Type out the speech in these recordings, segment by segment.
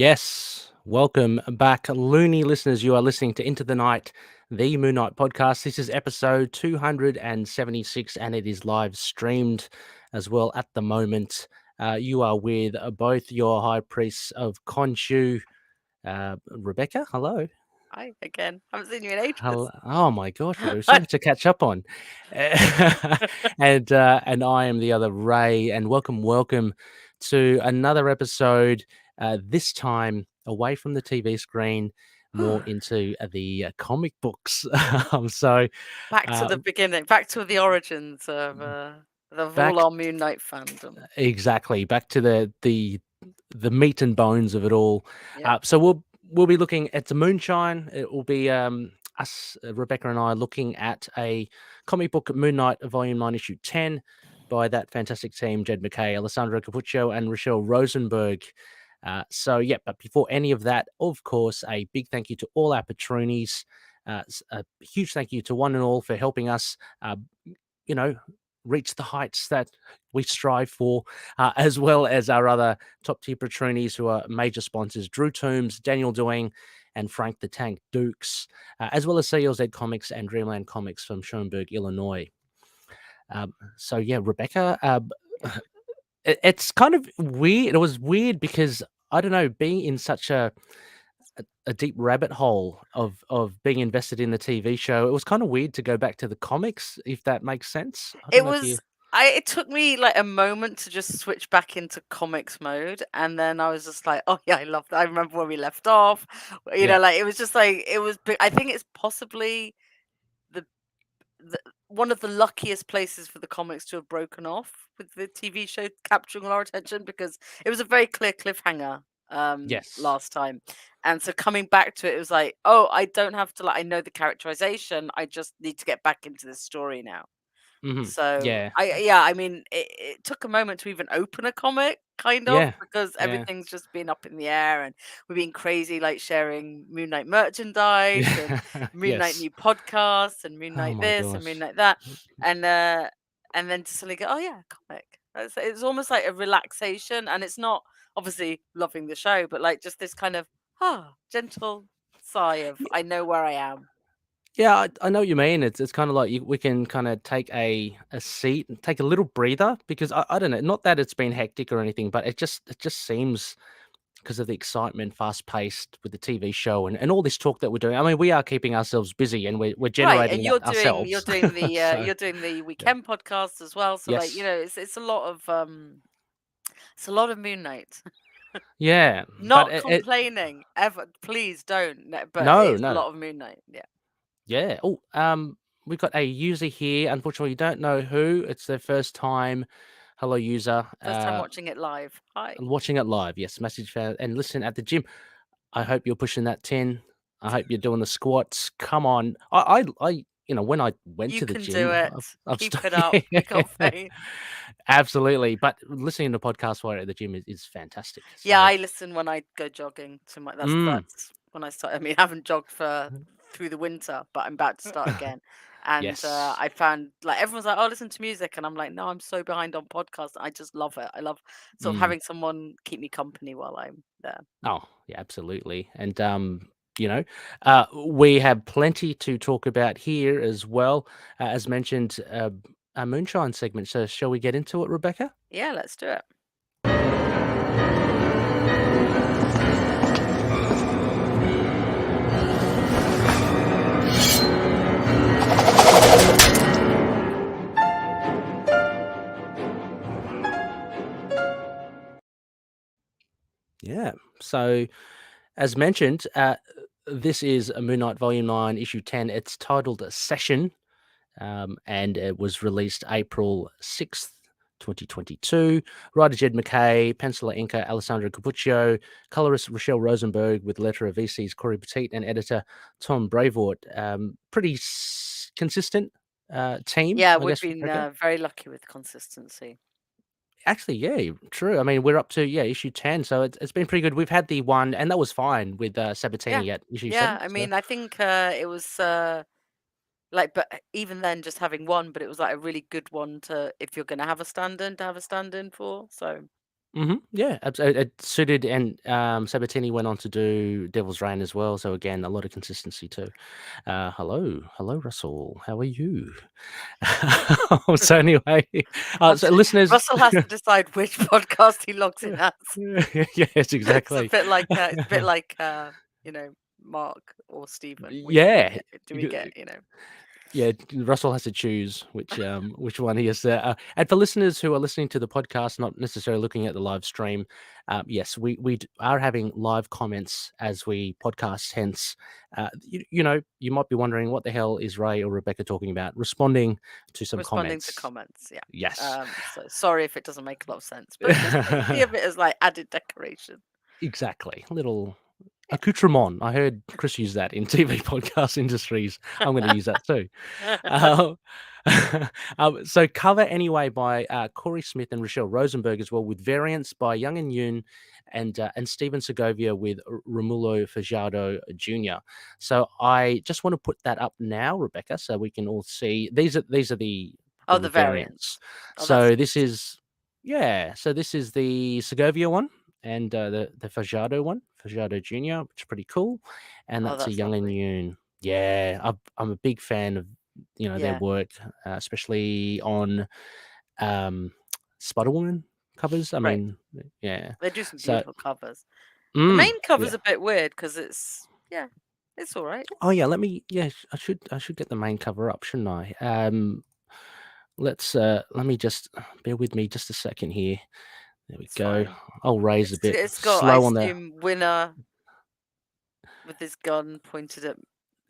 Yes, welcome back, loony listeners. You are listening to Into the Night, the Moon Knight podcast. This is episode 276, and it is live streamed as well at the moment. You are with both your high priests of Khonshu, Rebecca. Hello. Hi again. Haven't seen you in ages. Hello. Oh my gosh, we've got so Hi. much to catch up on. And I am the other Ray, and welcome to another episode. This time away from the TV screen, more into the comic books. So Back to uh, the beginning, back to the origins of all back our Moon Knight fandom. exactly back to the meat and bones of it all. Yeah. So we'll be looking at the Moonshine. It will be us, Rebecca and I, looking at a comic book, Moon Knight, Volume 9, Issue 10, by that fantastic team, Jed MacKay, Alessandro Cappuccio, and Rachelle Rosenberg. But before any of that, of course, a big thank you to all our patronies. A huge thank you to one and all for helping us, you know, reach the heights that we strive for, as well as our other top tier patronies who are major sponsors: Drew Toombs, Daniel Doing, and Frank the Tank Dukes, as well as CLZ Comics and Dreamland Comics from Schoenberg, Illinois. Rebecca, it's kind of weird. It was weird because I don't know, being in such a deep rabbit hole of being invested in the TV show, it was kind of weird to go back to the comics, if that makes sense. I don't It know if you. was it took me like a moment to just switch back into comics mode, and then I was just like, "Oh yeah, I love that. I remember where we left off." Yeah. Like it was just like I think it's possibly the the one of the luckiest places for the comics to have broken off with the TV show capturing our attention, because it was a very clear cliffhanger Yes. last time. And so coming back to it, it was like, oh, I don't have to, like, I know the characterization, I just need to get back into the story now. Mhm. So Yeah. I mean, it took a moment to even open a comic, kind of, Yeah. because Yeah. everything's just been up in the air, and we've been crazy, like sharing Moon Knight merchandise and Yeah. Moon Knight Yes. new podcasts and Moon Oh Knight my this and Moon gosh. Knight that, and then to suddenly go, oh yeah, comic. It's almost like a relaxation, and it's not obviously loving the show, but like just this kind of gentle sigh of Y I know where I am. yeah, I know what you mean. It's kinda like we can kinda take a seat and take a little breather because I don't know, not that it's been hectic or anything, but it just seems because of the excitement, fast paced with the TV show and all this talk that we're doing. I mean, we are keeping ourselves busy and we're Right, and generating that you're ourselves. doing the So, you're doing the yeah. weekend podcast as well. So like, Yes. it's a lot of it's a lot of Moon Knight. Yeah, but Not complaining ever, please don't. But no, it's a no. lot of Moon Knight. Yeah. Yeah. Oh, we've got a user here. Unfortunately, we don't know who. It's their first time. Hello, user. First time watching it live. Hi. Watching it live. Yes, message fan and listen at the gym. I hope you're pushing that 10. I hope you're doing the squats. Come on. When I went You to the can do gym, it. I've Keep st- it up. We got faith. absolutely. But listening to podcasts while at the gym is fantastic. Yeah, So, I listen when I go jogging to my mm, that's when I start. I mean, I haven't jogged for through the winter, but I'm about to start again. And yes. I found, like, everyone's like, "Oh, listen to music," and I'm like, "No, I'm so behind on podcasts. I just love it. I love sort of Mm. having someone keep me company while I'm there." Oh, yeah, absolutely. And you know, we have plenty to talk about here as well. As mentioned, our moonshine segment. So, shall we get into it, Rebecca? Yeah, let's do it. Yeah. So, as mentioned, this is a Moon Knight Volume 9, Issue 10. It's titled Session, and it was released April 6th, 2022. Writer Jed MacKay, penciler inker Alessandro Cappuccio, colorist Rachelle Rosenberg, with letter of VC's Corey Petit, and editor Tom Brevoort. Pretty consistent team, Yeah, I we've guess, been Rebecca. very lucky with consistency. Actually, yeah, true. I mean, we're up to issue 10, so it's been pretty good. We've had the one, and that was fine with Yeah. Sabatini at issue Yeah, 7. I So mean, I think it was like, but even then, just having one, but it was like a really good one to, if you're going to have a stand-in, to have a stand-in for. So. Yeah, it suited, and Sabatini went on to do Devil's Reign as well. So again, a lot of consistency too. Hello, Russell. How are you? So anyway, so listeners, Russell has to decide which podcast he logs in as. yes, It's a exactly. bit like you know, Mark or Stephen. Yeah, Do we get, you know? yeah, Russell has to choose which one he is. And for listeners who are listening to the podcast, not necessarily looking at the live stream, yes, we are having live comments as we podcast. Hence, you know, you might be wondering what the hell is Ray or Rebecca talking about? Responding to some Responding to comments. comments, yeah. Yes. So sorry if it doesn't make a lot of sense, but just think of it as like added decoration. Exactly. Little Yeah. accoutrement. I heard Chris use that in TV podcast industries. I'm going to use that too. Uh, so cover anyway by Corey Smith and Rachelle Rosenberg as well, with variants by Young and Yoon and Steven Segovia with Romulo Fajardo Jr. So I just want to put that up now, Rebecca, so we can all see. These are the The variants. variants. Oh, So that's this is so this is the Segovia one and the Fajardo one, Fajardo Jr., which is pretty cool, and that's a that's Young and lovely. Yoon. Yeah, I'm a big fan of their Yeah. work, especially on Spider Woman covers. I Right. mean, yeah. They do some So, beautiful covers. The main cover's yeah. a bit weird because it's all right. Oh yeah, let me. Yeah, I should get the main cover up, shouldn't I? Let me just bear with me just a second here. There we It's go. fine. I'll raise a bit It's got, I slow on the. assume, Winner with his gun pointed at Moon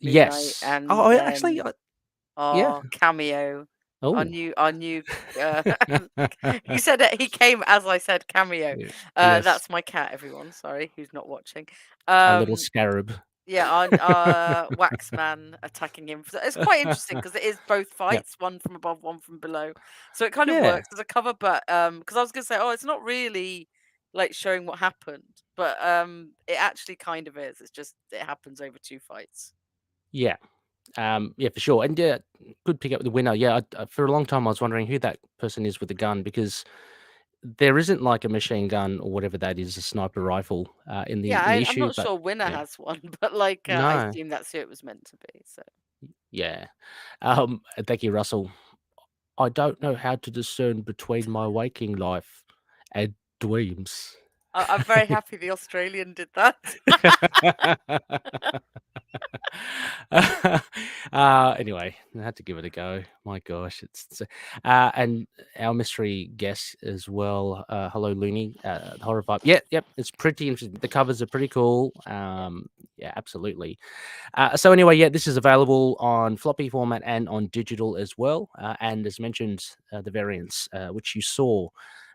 Knight Yes. and Oh, actually, yeah. our cameo. Our Oh. new you said it, he came as I said cameo. Yes. That's my cat, everyone. Sorry, who's not watching. A little scarab. Yeah, our Waxman attacking him. So it's quite interesting because it is both Yep. fights, one from above, one from below. So it kind of Yeah. works as a cover, but because I was gonna say, oh, it's not really like showing what happened, but it actually kind of is. It's just it happens over two fights. Yeah. Yeah, for sure. And yeah, good pick up the winner. Yeah, for a long time I was wondering who that person is with the gun, because there isn't like a machine gun or whatever that is, a sniper rifle in Yeah, the I'm issue. not But sure Winner yeah, has one, but like I no, assume that's who it was meant to be. So yeah. Thank you, Russell. I don't know how to discern between my waking life and dreams. I'm very happy the Australian did that. Anyway, I had to give it a go. My gosh, and our mystery guest as well. Hello, Looney. The horror vibe. Yep. It's pretty interesting. The covers are pretty cool. Yeah, absolutely. So anyway, yeah, this is available on floppy format and on digital as well. And as mentioned, the variants which you saw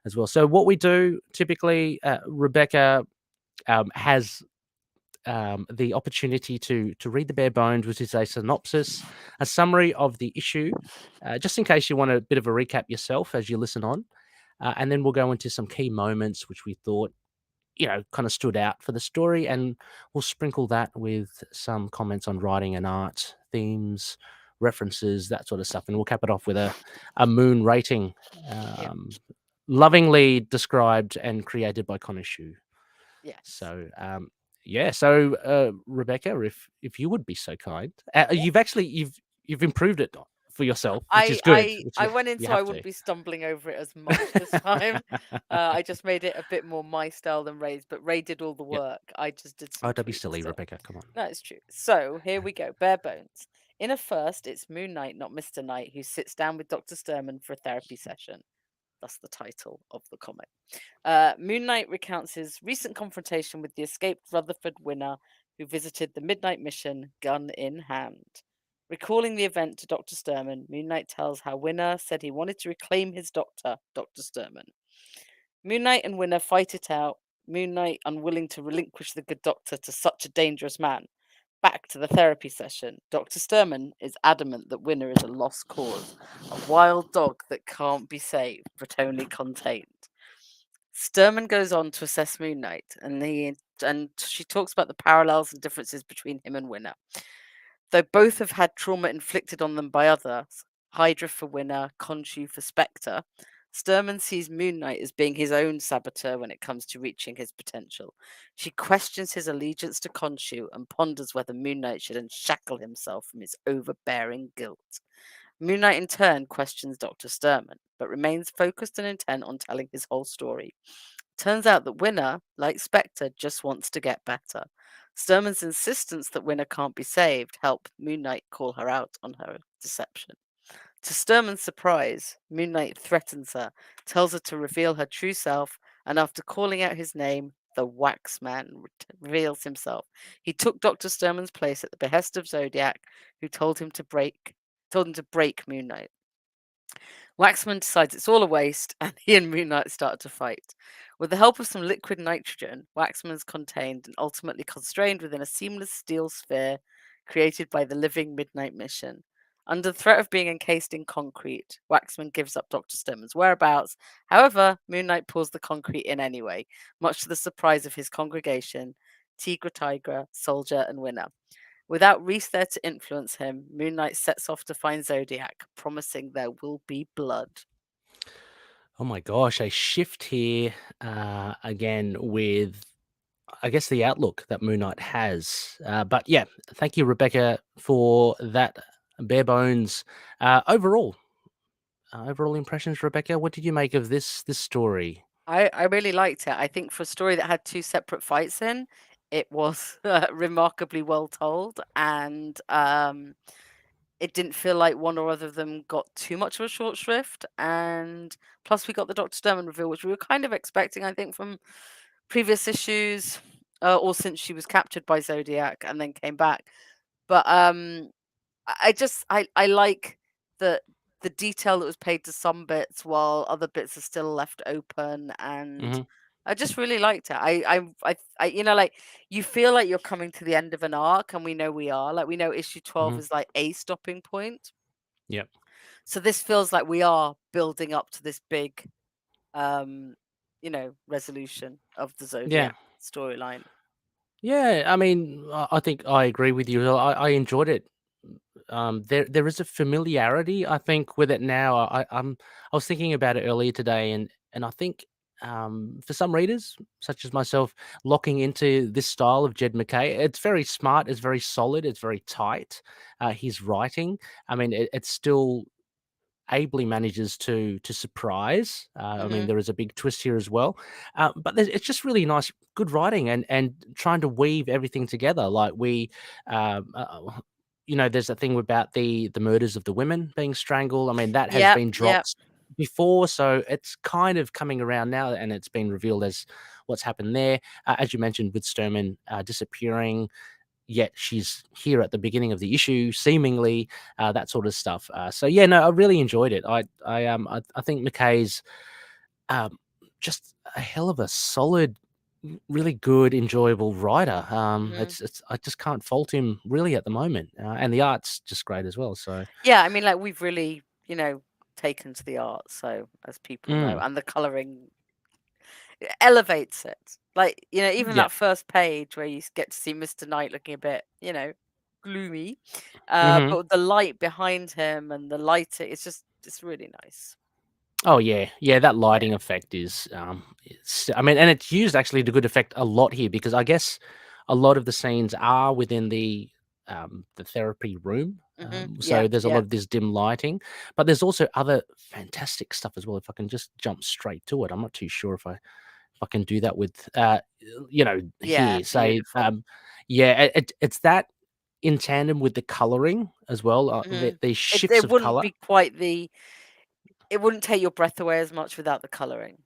as well. So what we do typically, Rebecca has the opportunity to read the bare bones, which is a synopsis, a summary of the issue, just in case you want a bit of a recap yourself as you listen on, and then we'll go into some key moments which we thought kind of stood out for the story, and we'll sprinkle that with some comments on writing and art, themes, references, that sort of stuff, and we'll cap it off with a moon rating, lovingly described and created by Connor Shu. Yes. So, Rebecca, if you would be so kind, you've improved it for yourself, which is good. I went in You so I have to. wouldn't be stumbling over it as much this time. I just made it a bit more my style than Ray's, but Ray did all the Yep. work. I just did some Oh, don't be tweaks. silly, So Rebecca. Come on. no, it's true. So here we go. Bare bones. In a first, it's Moon Knight, not Mr. Knight, who sits down with Dr. Sturman for a therapy session. That's the title of the comic. Moon Knight recounts his recent confrontation with the escaped Rutherford Winner, who visited the Midnight Mission, gun in hand. Recalling the event to Dr. Sturman, Moon Knight tells how Winner said he wanted to reclaim his doctor, Dr. Sturman. Moon Knight and Winner fight it out, Moon Knight unwilling to relinquish the good doctor to such a dangerous man. Back to the therapy session. Dr. Sturman is adamant that Winner is a lost cause, a wild dog that can't be saved, but only contained. Sturman goes on to assess Moon Knight, and she talks about the parallels and differences between him and Winner. Though both have had trauma inflicted on them by others, Hydra for Winner, Khonshu for Spectre, Sturman sees Moon Knight as being his own saboteur when it comes to reaching his potential. She questions his allegiance to Khonshu and ponders whether Moon Knight should unshackle himself from his overbearing guilt. Moon Knight in turn questions Dr. Sturman, but remains focused and intent on telling his whole story. Turns out that Winner, like Spectre, just wants to get better. Sturman's insistence that Winner can't be saved help Moon Knight call her out on her deception. To Sturman's surprise, Moon Knight threatens her, tells her to reveal her true self, and after calling out his name, the Wax Man reveals himself. He took Dr. Sturman's place at the behest of Zodiac, who told him to break Moon Knight. Waxman decides it's all a waste, and he and Moon Knight start to fight. With the help of some liquid nitrogen, Waxman is contained and ultimately constrained within a seamless steel sphere created by the living Midnight Mission. Under the threat of being encased in concrete, Waxman gives up Dr. Sturman's whereabouts. However, Moon Knight pulls the concrete in anyway, much to the surprise of his congregation, Tigra, Soldier, and Winner. Without Reese there to influence him, Moon Knight sets off to find Zodiac, promising there will be blood. Oh my gosh, a shift here again with, I guess, the outlook that Moon Knight has. But yeah, thank you, Rebecca, for that bare bones overall. Overall impressions, Rebecca. What did you make of this story? I really liked it. I think for a story that had two separate fights in, it was remarkably well told, and it didn't feel like one or other of them got too much of a short shrift. And plus, we got the Dr. Sturman reveal, which we were kind of expecting, I think, from previous issues, or since she was captured by Zodiac and then came back. But I like the detail that was paid to some bits while other bits are still left open, and Hmm. I just really liked it. Like you feel like you're coming to the end of an arc, and we know we are. Like we know issue 12 Hmm. is like a stopping point. Yep. So this feels like we are building up to this big, um, resolution of the Yeah. Zodiac storyline. Yeah. I mean, I think I agree with you. I enjoyed it. There is a familiarity, I think, with it now. I was thinking about it earlier today, and I think for some readers, such as myself, locking into this style of Jed MacKay, it's very smart, it's very solid, it's very tight. His writing, I mean, it's still ably manages to surprise. I mean, Hmm. there is a big twist here as well, but it's just really nice, good writing, and trying to weave everything together. Like um, uh, there's a thing about the murders of the women being strangled. I mean, that has Yep, been yep. dropped before, so it's kind of coming around now, and it's been revealed as what's happened there. As you mentioned, with Sturman disappearing, yet she's here at the beginning of the issue, seemingly, that sort of stuff. So yeah, no, I really enjoyed it. I think McKay's um, just a hell of a solid, really good, enjoyable writer. Hmm. It's I just can't fault him really at the moment, and the art's just great as well. So Yeah, I mean, like we've really, taken to the art, so as people know, mm, and the coloring elevates it. Like, even yeah, that first page where you get to see Mr. Knight looking a bit, gloomy, hmm, but with the light behind him and the lighting, it's really nice. oh yeah, yeah. That Yeah. lighting effect is, I mean, and it's used actually to good effect a lot here because I guess a lot of the scenes are within the therapy room. Hmm. Yeah, So there's a lot yeah. of this dim lighting, but there's also other fantastic stuff as well. If I can just jump straight to it, I'm not too sure if I can do that with Yeah, here. Say, beautiful. yeah, it's that in tandem with the coloring as well. Hmm. These It shifts it of wouldn't color. be quite it wouldn't take your breath away as much without the coloring.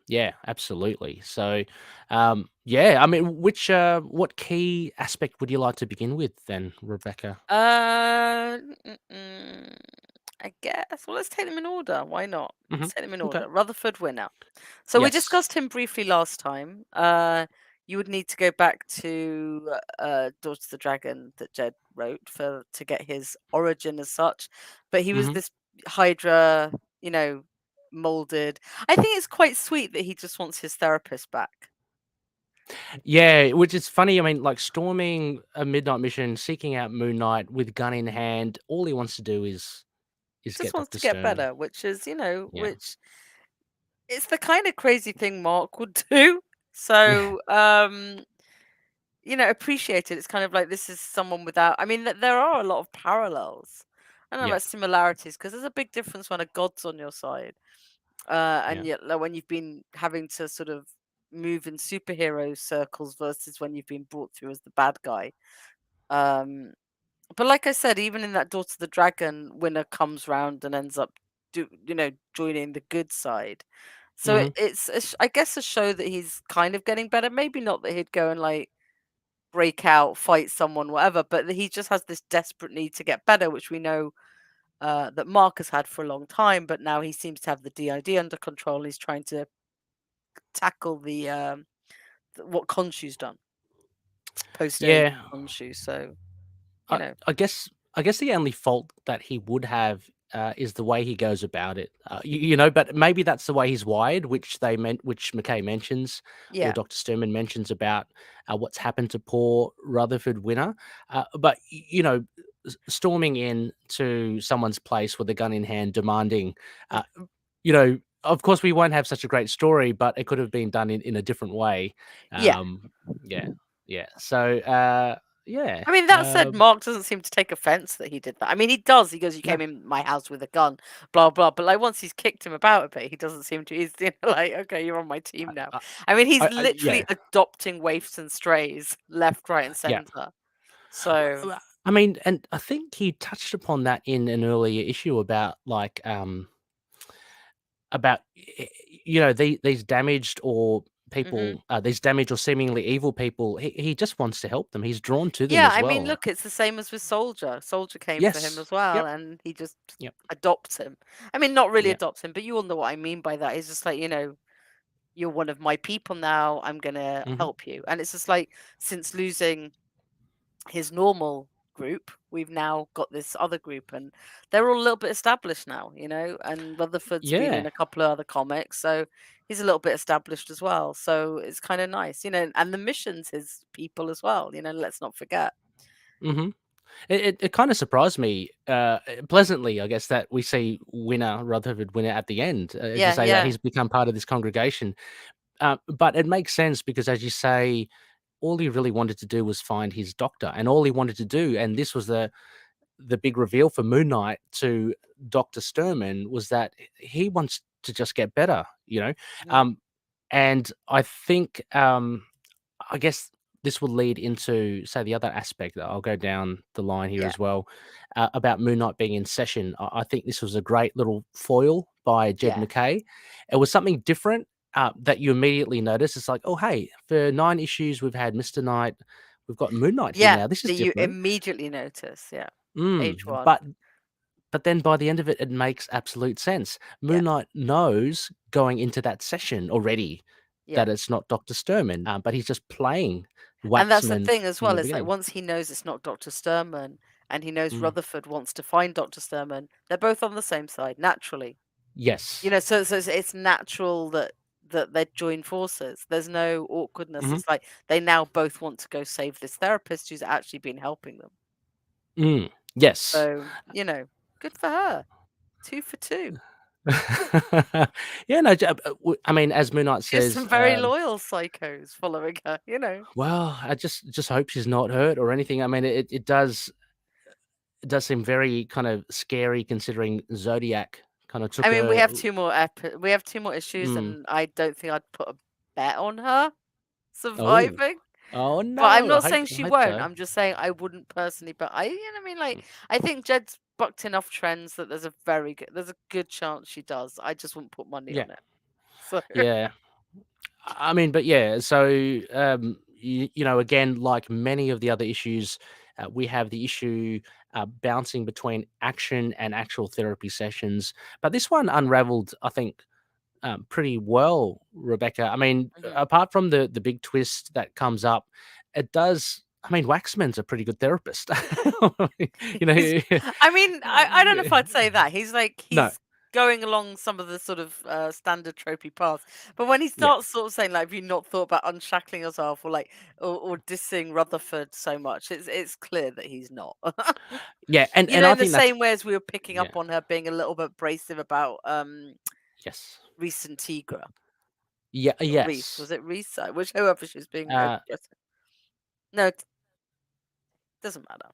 Yeah, absolutely. So, yeah, I mean, what key aspect would you like to begin with then, Rebecca? Uh, mm, I guess. Well, let's take them in order. Why not? Hmm. Let's take them in Okay. order. Rutherford Winner. So we Yes. discussed him briefly last time. You would need to go back to Daughter of the Dragon that Jed wrote to get his origin as such. But he was Hmm. this Hydra, you know, molded. I think it's quite sweet that he just wants his therapist back. Yeah, which is funny. I mean, like storming a midnight mission, seeking out Moon Knight with gun in hand. All he wants to do is is Just get wants Dr. to get Sturman. better, which is, Yeah. which it's the kind of crazy thing Mark would do. Yeah. So, appreciate it. It's kind of like this is someone without. I mean, there are a lot of parallels. I don't know Yeah. about similarities because there's a big difference when a god's on your side, and Yeah. yet like, when you've been having to sort of move in superhero circles versus when you've been brought through as the bad guy. Um, but like I said, even in that Daughter of the Dragon, winner comes round and ends up, joining the good side. So Mhm. I guess, a show that he's kind of getting better. Maybe not that he'd go and like break out, fight someone, whatever, but that he just has this desperate need to get better, which we know that Mark has had for a long time. But now he seems to have the DID under control. He's trying to tackle what Khonshu's done, post-age Yeah. Khonshu. So you I know, I guess the only fault that he would have, is the way he goes about it. But maybe that's the way he's wired, which McKay mentions, or yeah, Dr. Sturman mentions about, what's happened to poor Rutherford Winner. But storming in to someone's place with a gun in hand, demanding, uh, of course, we won't have such a great story, but it could have been done in a different way. yeah. Yeah, yeah. So, yeah. I mean, that said, Mark doesn't seem to take offense that he did that. I mean, he does. He goes, "You No, came in my house with a gun, blah blah." But like, once he's kicked him about a bit, he doesn't seem to. He's like, "Okay, you're on my team now." I, I mean, he's yeah, literally adopting waifs and strays left, right, and yeah. center. So I mean, and I think he touched upon that in an earlier issue about like about these damaged or hmm people, these damaged or seemingly evil people. He just wants to help them. He's drawn to them yeah, as I mean, well. look, it's the same as with Soldier. Soldier came for him Yes. as well, Yep. and he just Yep. adopts him. I mean, not really Yep. adopts him, but you all know what I mean by that. He's just like, you're one of my people now. I'm gonna Hmm. help you, and it's just like since losing his normal group, we've now got this other group, and they're all a little bit established now, and Rutherford's been in Yeah. a couple of other comics, so he's a little bit established as well. So it's kind of nice, and the mission's his people as well, let's not forget. Hmm. It kind of surprised me, pleasantly, I guess, that we see Rutherford Winner at the end, to Yeah, say that yeah. he's become part of this congregation. But it makes sense because, as you say, all he really wanted to do was find his doctor, and all he wanted to do, and this was the big reveal for Moon Knight to Doctor Sturman, was that he wants to just get better. Mhm. Um, and I think, I guess this will lead into, say, the other aspect that I'll go down the line here Yeah, as well, about Moon Knight being in session. I think this was a great little foil by Jed yeah, MacKay. It was something different, that you immediately notice. It's like, oh, hey, for 9 issues, we've had Mr. Knight, we've got Moon Knight here yeah, now. This is that you different. immediately notice. Yeah, Mm, page one. but then by the end of it, it makes absolute sense. Yeah, Moon Knight knows going into that session already yeah. that it's not Dr. Sturman, but he's just playing And that's the Waxman thing as from well. the It's like beginning. once he knows it's not Dr. Sturman and he knows Mm. Rutherford wants to find Dr. Sturman, they're both on the same side naturally. Yes. So it's natural that they join forces. There's no awkwardness. Mhm. It's like they now both want to go save this therapist who's actually been helping them. Mm. Yes. So, good for her. 2 for 2. Yeah, no, I mean, as Moon Knight She has says, some very loyal psychos following her. well, I just hope she's not hurt or anything. I mean, it does seem very kind of scary considering Zodiac kind of I took mean, we a. have 2 more we have 2 more issues Mm. and I don't think I'd put a bet on her Oh. surviving. Oh, But I'm no. not saying I she hope won't. so. I'm just saying I wouldn't personally. But I mean, like Mm. I think Jed's bucked enough trends that there's a good chance she does. I just wouldn't put money Yeah. on it. So Yeah. I mean, but yeah, so, again, like many of the other issues, we have the issue, bouncing between action and actual therapy sessions. But this one unraveled, I think, pretty well, Rebecca. I mean, mhm. apart from the big twist that comes up, it does. I mean, Waxman's a pretty good therapist. you He's, know, I mean, I don't know if I'd say that. He's like no, going along some of the sort of standard tropey paths. But when he Yeah. starts sort of saying like, "Have you not thought about unshackling yourself?" or like, or dissing Rutherford so much, it's clear that he's not. Yeah, You and know, I in the think that's same way as we were picking yeah. up on her being a little bit abrasive about Yes. Reese and Tigra. Yeah, Not Reese, yes. was it Reese? Which whoever she was being Uh, aggressive. No, it doesn't matter.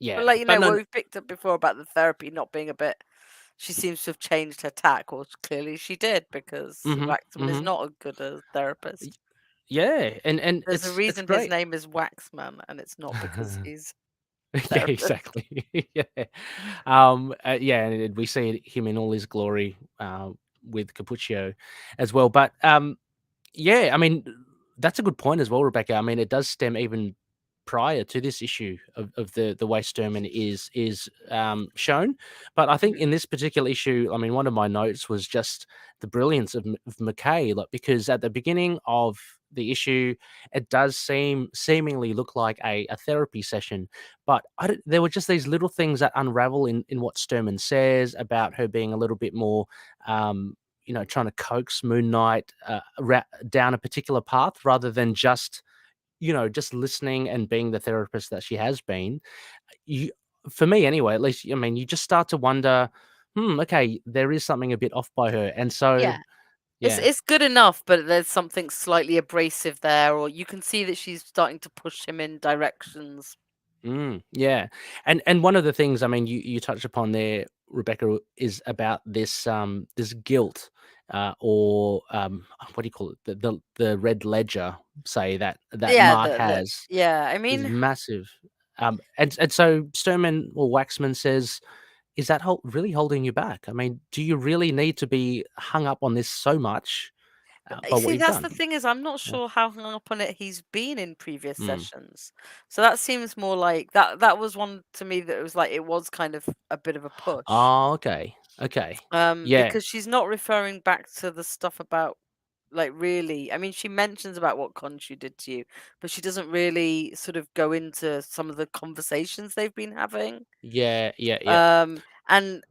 But yeah, like, but what no. we've picked up before about the therapy not being a bit, she seems to have changed her tack, or clearly she did, because Mhm, Waxman is mhm. not a good Y therapist. Yeah, and There's a it's reason his great. name is Waxman, and it's not because he's a Yeah, therapist. exactly. Yeah. Yeah, and we see him in all his glory, with Cappuccio as well, but, yeah, I mean, that's a good point as well, Rebecca. I mean, it does stem even prior to this issue of the way Sturman is shown. But I think Mhm. in this particular issue, I mean, one of my notes was just the brilliance of McKay, like because at the beginning of the issue, it does seemingly look like a therapy session, but there were just these little things that unravel in what Sturman says about her being a little bit more. Trying to coax Moon Knight down a particular path rather than just listening and being the therapist that she has been. You, for me anyway, at least, I mean, you just start to wonder, okay, there is something a bit off by her, and so Yeah. yeah. It's good enough, but there's something slightly abrasive there, or you can see that she's starting to push him in directions. Yeah, and one of the things, I mean, you touched upon there, Rebecca, is about this guilt, or what do you call it? The red ledger, say that Yeah, Mark has yeah. I is mean, massive, and so Sturman or Waxman says, is that really holding you back? I mean, do you really need to be hung up on this so much, you by what see, you've that's done? the thing, is I'm not Yeah. sure how hung up on it he's been in previous Mm. sessions. So that seems more like that was one to me that it was like it was kind of a bit of a push. Oh, okay, okay, yeah, Because she's not referring back to the stuff about, like, really, I mean, she mentions about what Khonshu did to you, but she doesn't really sort of go into some of the conversations they've been having. yeah, yeah, yeah. And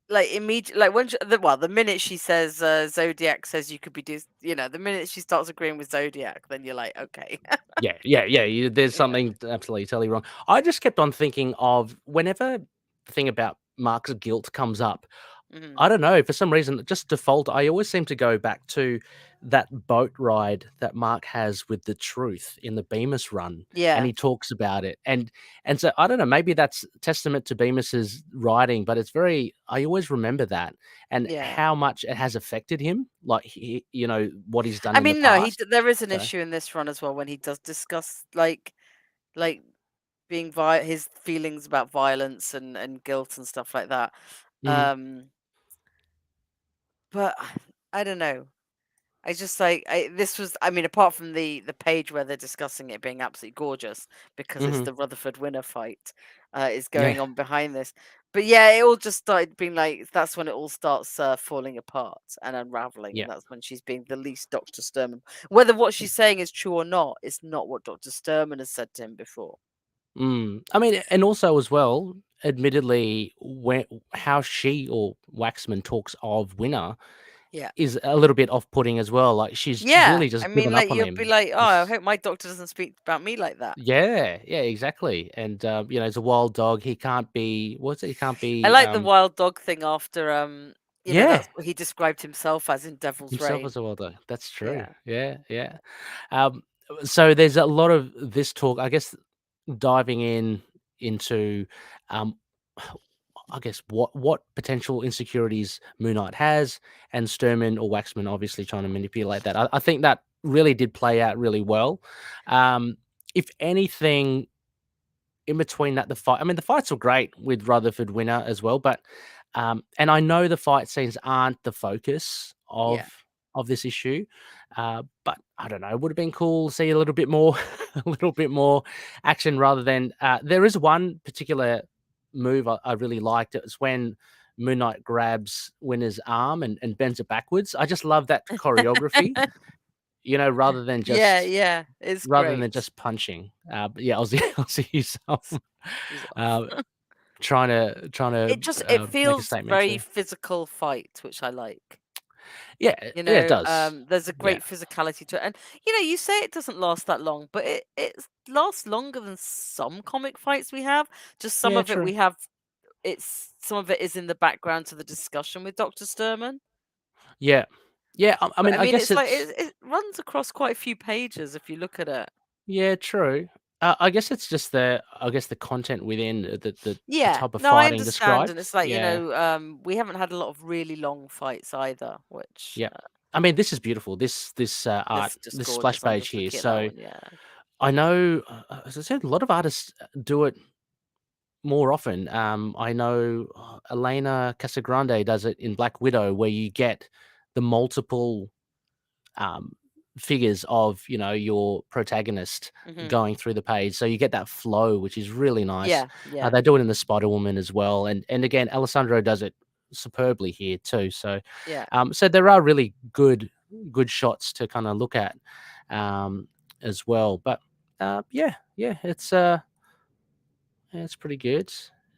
like immediately, like when the minute she says Zodiac says you could be the minute she starts agreeing with Zodiac, then you're like, okay. Yeah, yeah, yeah. There's Yeah. something absolutely totally wrong. I just kept on thinking of whenever the thing about Mark's guilt comes up. Mhm. I don't know, for some reason, just default, I always seem to go back to that boat ride that Mark has with the Truth in the Bemis run, and Yeah, he talks about it, and so I don't know, maybe that's testament to Bemis's writing, but it's very, I always remember that and yeah. how much it has affected him, like what he's done I in the mean, no, past. there is an So, issue in this run as well when he does discuss like being his feelings about violence and guilt and stuff like that. mhm, Um, but I don't know. I just like this was. I mean, apart from the page where they're discussing it being absolutely gorgeous because it's mhm, the Rutherford winner fight is yeah, going on behind this. But yeah, it all just started being like that's when it all starts falling apart and unraveling, yeah. and that's when she's being the least Doctor Sturman. Whether what she's saying is true or not, it's not what Doctor Sturman has said to him before. I mean, and also as well, admittedly, when how she or Waxman talks of Winner Yeah. is a little bit off-putting as well. Like she's Yeah, really I just mean, given like up on you'll be him. like, oh, I It's hope my doctor doesn't speak about me like that. yeah, yeah, exactly. And he's a wild dog. He can't be. What's it? He can't I be. like the wild dog thing after Yeah, that's what he described himself as in Devil's himself Reign. as a wild dog. That's true. Yeah. Yeah, yeah. Um, so there's a lot of this talk. I guess diving into um I guess what potential insecurities Moon Knight has, and Sturman or Waxman obviously trying to manipulate that. I think that really did play out really well. If anything, in between that, the fight. I mean, the fights were great with Rutherford winner as well, but and I know the fight scenes aren't the focus Yeah. of this issue, but I don't know. It would have been cool to see a little bit more, a little bit more action rather than. There is one particular move I really liked. It was when Moon Knight grabs Winner's arm and bends it backwards. I just love that choreography. Rather than Yeah, just yeah. It's great. punching. But yeah, Aussie Aussie. She's Uh, off. trying It to make a feels statement very too. physical fight, which I like. Yeah, yeah, it does. There's a Yeah, great physicality to it, and you say it doesn't last that long, but it lasts longer than some comic fights we have. Just some yeah, of it true. we have. Some of it is in the background to the discussion with Dr. Sturman. Yeah, yeah. I But mean, I I mean, guess it's like it's it runs across quite a few pages if you look at it. yeah, true. I guess it's just the content within the Yeah, type of no, I fighting understand, and described. it's like Yeah, we haven't had a lot of really long fights either, which yeah. I mean, this is beautiful. This art, this is just this splash gorgeous. I'm page just here. looking at that So one. Yeah, I know, as I said, a lot of artists do it more often. I know Elena Casagrande does it in Black Widow, where you get the multiple um, figures of your protagonist hmm going through the page, so you get that flow, which is really nice. yeah, yeah, They do it in the Spider Woman as well, and again, Alessandro does it superbly here too. So, yeah. so there are really good shots to kind of look at um, as well. But yeah, it's pretty good.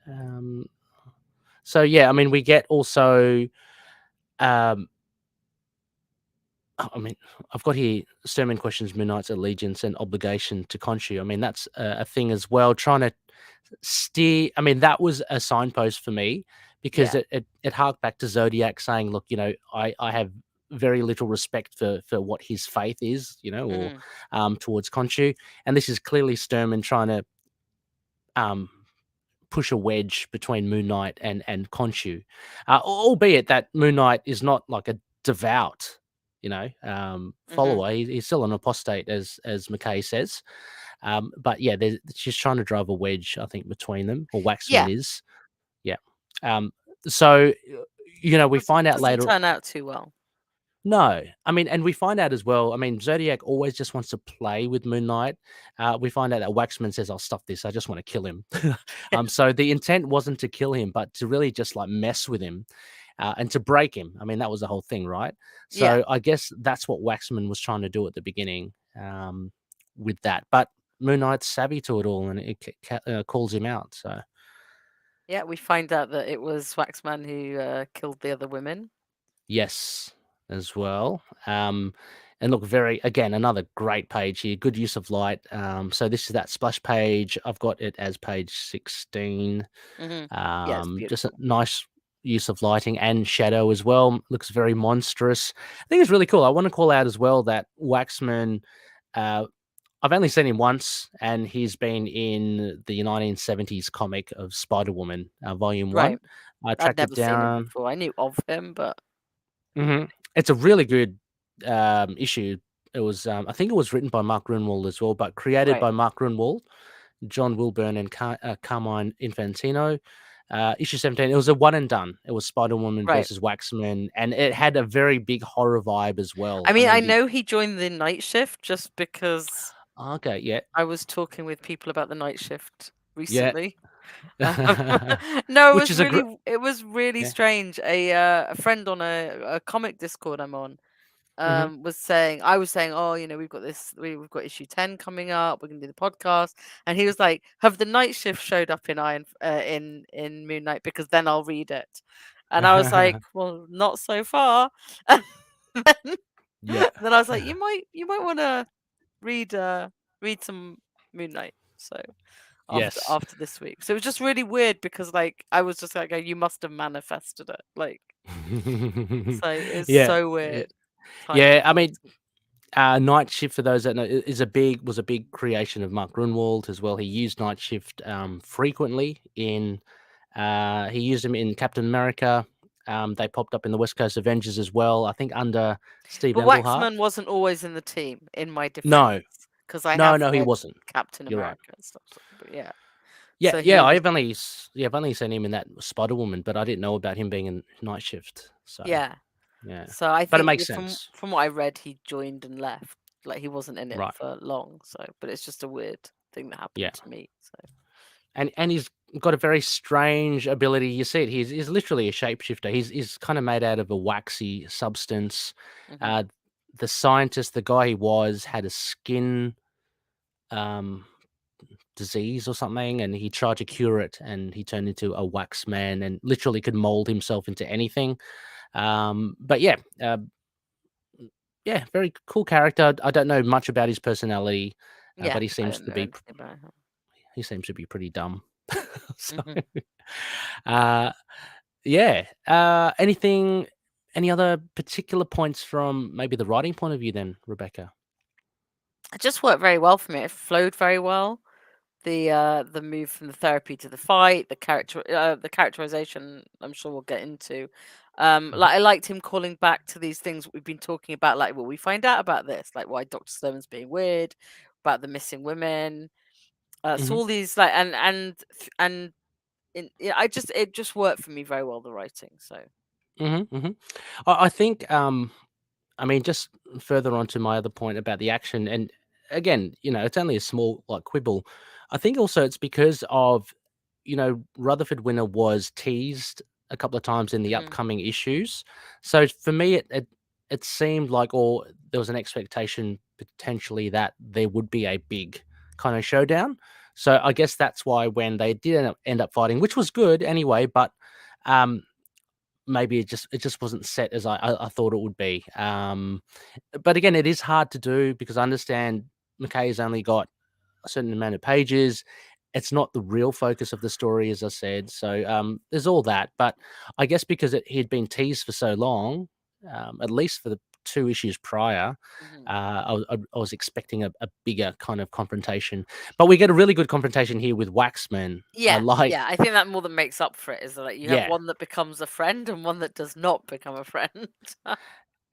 Um, so yeah, I mean, we get also. Um, I mean, I've got here Sermon questions Moon Knight's allegiance and obligation to Khonshu. I mean, that's a thing as well. Trying to steer. I mean, that was a signpost for me because Yeah. it harked back to Zodiac saying, "Look, I have very little respect for what his faith is, or hmm towards Khonshu." And this is clearly Sturman trying to um, push a wedge between Moon Knight and Khonshu, albeit that Moon Knight is not like a devout, hmm follower. He's still an apostate, as MacKay says. But yeah, she's trying to drive a wedge, I think, between them, or Waxman Yeah. is. Yeah. Um, so we find out Doesn't later. turn out too well. No, I mean, and we find out as well. I mean, Zodiac always just wants to play with Moon Knight. We find out that Waxman says, "I'll stop this. I just want to kill him." Yeah. So the intent wasn't to kill him, but to really just like mess with him and to break him. I mean, that was the whole thing, right? Yeah. So I guess that's what Waxman was trying to do at the beginning with that. But Moon Knight's savvy to it all, and it calls him out. So Yeah. We find out that it was Waxman who killed the other women. yes, as well. And look, again, another great page here. Good use of light. So this is that splash page. I've got it as page 16. hmm Yeah, it's Just a beautiful. nice use of lighting and shadow as well. Looks very monstrous. I think it's really cool. I want to call out as well that Waxman. Uh, I've only seen him once, and he's been in the 1970s comic of Spider Woman, Volume Right. One. I I'd tracked it never seen him down. before. I knew of him, but It's a really good issue. It was, I think it was written by Mark Grunwald as well, but created right, by Mark Grunwald, John Wilburn, and Carmine Infantino. Issue 17, it was a one and done. It was Spider Woman right. versus Waxman, and it had a very big horror vibe as well. I I mean, I mean, know he joined the night shift just because okay, yeah, I was talking with people about the night shift yeah, recently. Um, no, which is a great, it was really yeah, strange. A friend on a comic Discord I'm on hmm was saying, I was saying, oh, we've got we've got issue 10 coming up. We're gonna do the podcast, and he was like, have the night shift showed up in in Moon Knight, because then I'll read it. And I was like, well, not so far. then, yeah, then I was like, you might want to read read some Moon Knight. So yes, after this week. So it was just really weird because like I was just like, oh, you must have manifested it. Like, so it's yeah, so weird. Timing yeah. I wise. mean, Night Shift, for those that know, was a big creation of Mark Grunwald as well. He used Night Shift frequently in. He used them in Captain America. They popped up in the West Coast Avengers as well. I think under Steve But Englehart. Waxman wasn't always in the team, in my defense, No, because I no, have no, he read wasn't. Captain You're right. America and stuff. But yeah, Yeah, so yeah. he was. I've only seen him in that Spider Woman, but I didn't know about him being in Night Shift. So Yeah. yeah, So I but it think makes from sense, what I read, he joined and left. Like he wasn't in it right? for long. So, but it's just a weird thing that Yeah. happened to me. So. And he's got a very strange ability. You see it. He's literally a shapeshifter. He's kind of made out of a waxy substance. hmm The scientist, the guy he was, had a skin. Um, disease or something, and he tried to cure it, and he turned into a wax man and literally could mold himself into anything. But yeah, yeah, very cool character. I don't know much about his personality, Yeah, but I don't know anything about him. he seems to be pretty dumb. So, Mhm. uh, yeah. Any other particular points from maybe the writing point of view then, Rebecca? It just worked very well for me. It flowed very well. The move from the therapy to the fight, the characterization, I'm sure we'll get into. Mhm, Like I liked him calling back to these things we've been talking about, like, well, we find out about this, like why Dr. Stone's being weird, about the missing women. So mhm, all these like yeah, it just worked for me very well, the writing. So mhm, mhm. I think, I mean, just further on to my other point about the action, and again, it's only a small like quibble. I think also it's because of, Rutherford Winter was teased a couple of times in the mhm, upcoming issues. So for me, it seemed like, or there was an expectation potentially that there would be a big kind of showdown. So I guess that's why when they did end up fighting, which was good anyway, but um, maybe it just wasn't set as I thought it would be. But again, it is hard to do because I understand McKay's only got a certain amount of pages. It's not the real focus of the story, as I said. So there's all that. But I guess because he'd been teased for so long, at least for the 2 issues prior, mhm. I was expecting a bigger kind of confrontation. But we get a really good confrontation here with Waxman. I Yeah, like, yeah. I think that more than makes up for it is that like, you have yeah. one that becomes a friend and one that does not become a friend.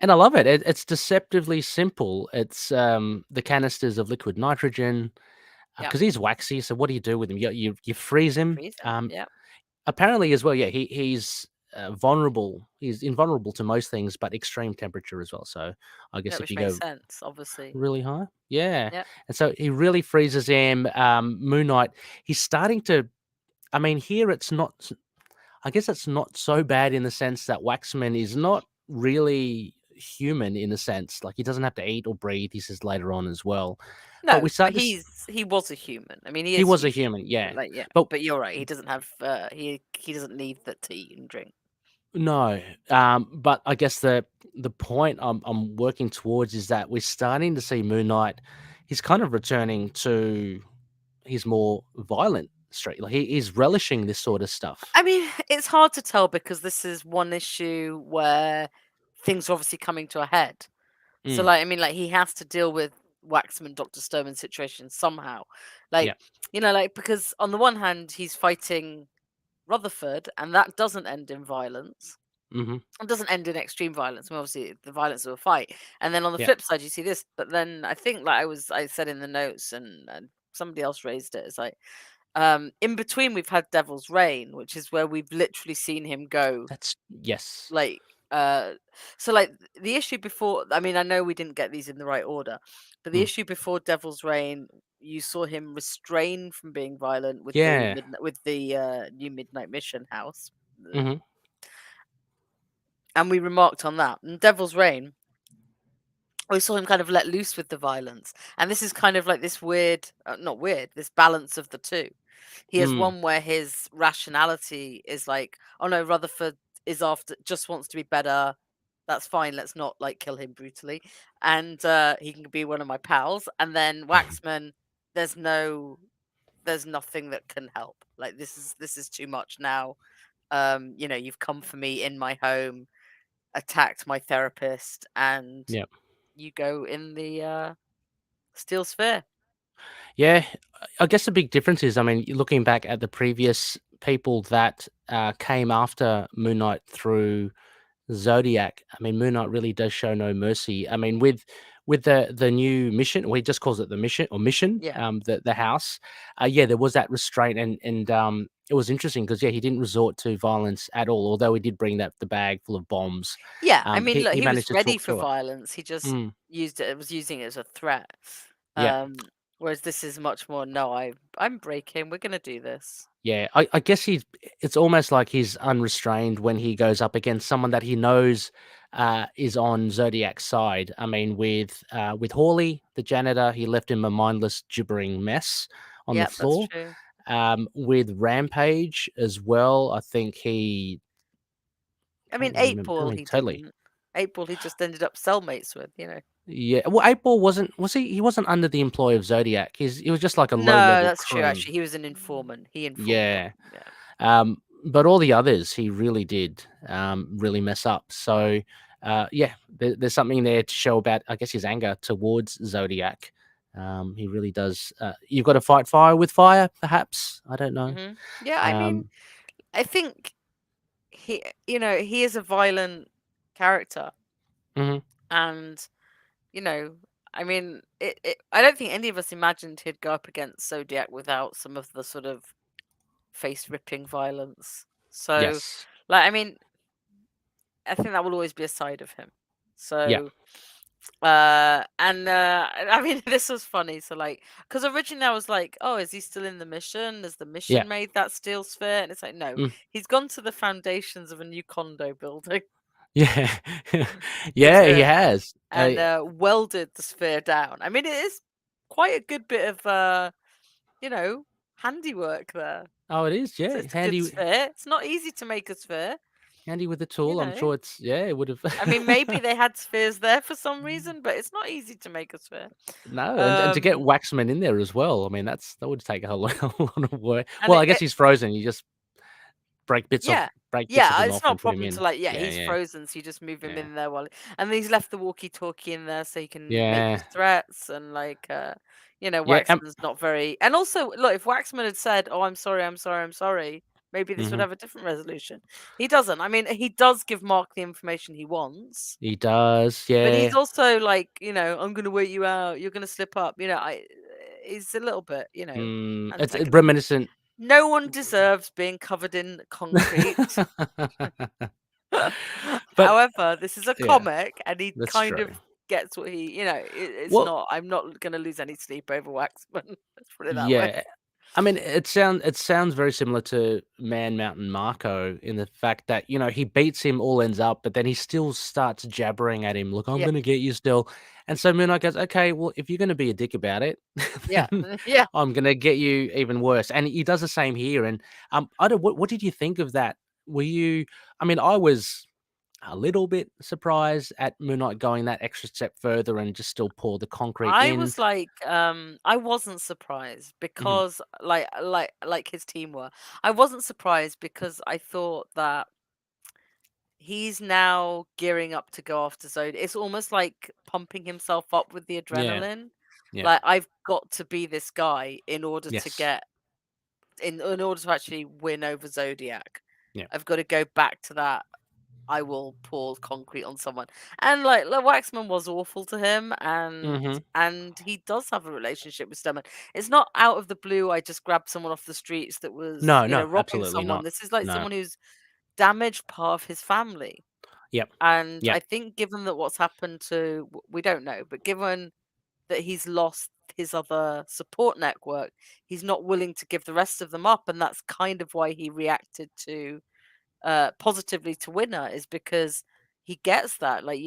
And I love it. It's deceptively simple. It's the canisters of liquid nitrogen Yeah, because he's waxy. So what do you do with him? You freeze him. freeze him. Yeah, Apparently as well. Yeah, he's vulnerable. He's invulnerable to most things, but extreme temperature as well. So I yeah, guess if which you makes go sense, obviously. really high, yeah. Yeah, And so he really freezes him. Moon Knight. He's starting to. I mean, here it's not. I guess it's not so bad in the sense that Waxman is not really human in a sense. Like he doesn't have to eat or breathe. He says later on as well. But we no, but start this. he was a human. I mean, he He is was a human. human, But yeah. like, yeah, But but you're right. He doesn't have he doesn't need that to eat and drink. no. But I guess the point I'm working towards is that we're starting to see Moon Knight. He's kind of returning to his more violent streak. Like he's relishing this sort of stuff. I mean, it's hard to tell because this is one issue where things are obviously coming to a head. So, Mm, like, I mean, like, he has to deal with Waxman, Dr. Stoneman situation somehow. Like, yeah. like, because on the one hand, he's fighting Rutherford, and that doesn't end in violence. Hmm. It doesn't end in extreme violence. I mean, obviously, the violence of a fight. And then on the Yeah. flip side, you see this. But then I think, like, I said in the notes, and somebody else raised it. It's like, in between, we've had Devil's Reign, which is where we've literally seen him go That's yes. like, uh, so like the issue before, I mean, I know we didn't get these in the right order, but the Mm, issue before Devil's Reign, you saw him restrained from being violent with yeah. the new Midnight Mission house, Hmm. and we remarked on that. And Devil's Reign, we saw him kind of let loose with the violence, and this is kind of like this weird, not weird, this balance of the two. He has Mm, one where his rationality is like, oh no, Rutherford is after just wants to be better. That's fine. Let's not like kill him brutally, and he can be one of my pals. And then Waxman, there's no, there's nothing that can help. Like this is too much now. You've come for me in my home, attacked my therapist, and yeah. you go in the steel sphere. Yeah, I guess the big difference is, I mean, looking back at the previous people that came after Moon Knight through Zodiac, I mean, Moon Knight really does show no mercy. I mean, with the new mission, well, he just calls it the mission or mission, Yeah. the house. Yeah, there was that restraint, and it was interesting because yeah, he didn't resort to violence at all. Although he did bring the bag full of bombs, Yeah, I mean, look, he he was managed to ready talk for through it. violence. He just Mm, was using it as a threat. yeah. Whereas this is much more, no, I'm breaking. We're gonna do this. Yeah, I guess it's almost like he's unrestrained when he goes up against someone that he knows is on Zodiac's side. I mean, with Hawley, the janitor, he left him a mindless, gibbering mess on the Yep, that's floor. true. With Rampage as well, I think he I can't mean, really 8 remember. I Ball, mean, he totally. didn't. 8 Ball, he just ended up cellmates with, you know. Yeah. Well, 8 Ball wasn't was he? He wasn't under the employ of Zodiac. He was just like a low No, level that's true, crone. actually. He was an informant. He informed them. Yeah. Yeah. But all the others, he really did really mess up. So, yeah, there's something there to show about, I guess, his anger towards Zodiac. He really does. You've got to fight fire with fire, perhaps. I don't know. Yeah, I mean, Um, I think he is a violent character. mhm. And, you know, I mean, I don't think any of us imagined he'd go up against Zodiac without some of the sort of face ripping violence. So, Yes. like, I mean, I think that will always be a side of him. Yeah. So, and I mean, this was funny. So, like, because originally I was like, oh, is he still in the mission? Has the Yeah. mission made that steel sphere? And it's like, no, Mm, he's gone to the foundations of a new condo building yeah. with Yeah, he has. and welded the sphere down. I mean, it is quite a good bit of you know, handiwork there. Oh, it is. So Yeah. it's a good Handy, sphere. It's not easy to make a sphere, handy with the you tool. I'm know. sure it's, yeah, it would have. I mean, maybe they had spheres there for some reason, but it's not easy to make a sphere. No, and to get Um, Waxman in there as well, I mean, that would take a whole lot, a lot of work. and Well, I guess he's frozen, you just yeah. break bits of Yeah, him it's off not a and put him problem to in. like, yeah, Yeah, he's yeah, frozen, so you just move him yeah. in there and he's left the walkie-talkie in there so he can make his Yeah, threats and like yeah, Waxman's not very and also look, if Waxman had said, "Oh, I'm sorry, I'm sorry, I'm sorry," maybe this would mhm. have a different resolution. He doesn't. I mean, he does give Mark the information he wants, He does, but he's yeah. also like, I'm gonna wait you out, you're gonna slip up, he's a little bit, It's antagonistic. reminiscent. No one deserves being covered in concrete. But, However, this is a yeah, comic, and he that's kind true. of gets what it's Well, not. I'm not going to lose any sleep over Waxman. Let's put it that way. yeah. I mean, it sounds very similar to Man Mountain Marco in the fact that, he beats him, all ends up, but then he still starts jabbering at him, "Look, I'm Yeah, gonna get you still." And so Moon Knight goes, "Okay, well, if you're gonna be a dick about it, yeah, then yeah. I'm gonna get you even worse." And he does the same here. And I don't. What did you think of that? Were you? I mean, I was a little bit surprised at Moon Knight going that extra step further and just still pour the concrete I in. was like, I wasn't surprised Mhm. because, like his team were. I wasn't surprised because I thought that he's now gearing up to go after Zod. It's almost like pumping himself up with the Yeah. adrenaline. Yeah. Like I've got to be this guy in order to Yes. get in order to actually win over Zodiac. Yeah. I've got to go back to that. I will pour concrete on someone, and like Waxman was awful to him, Mhm. and he does have a relationship with Sturman. It's not out of the blue. I just grabbed someone off the streets that was No, no, robbing absolutely someone. not. This is like No. someone who's damaged part of his family. Yep. And I Yep. think given that what's happened to we don't know, but given that he's lost his other support network, he's not willing to give the rest of them up, and that's kind of why he reacted to positively to Winner is because he gets that. Like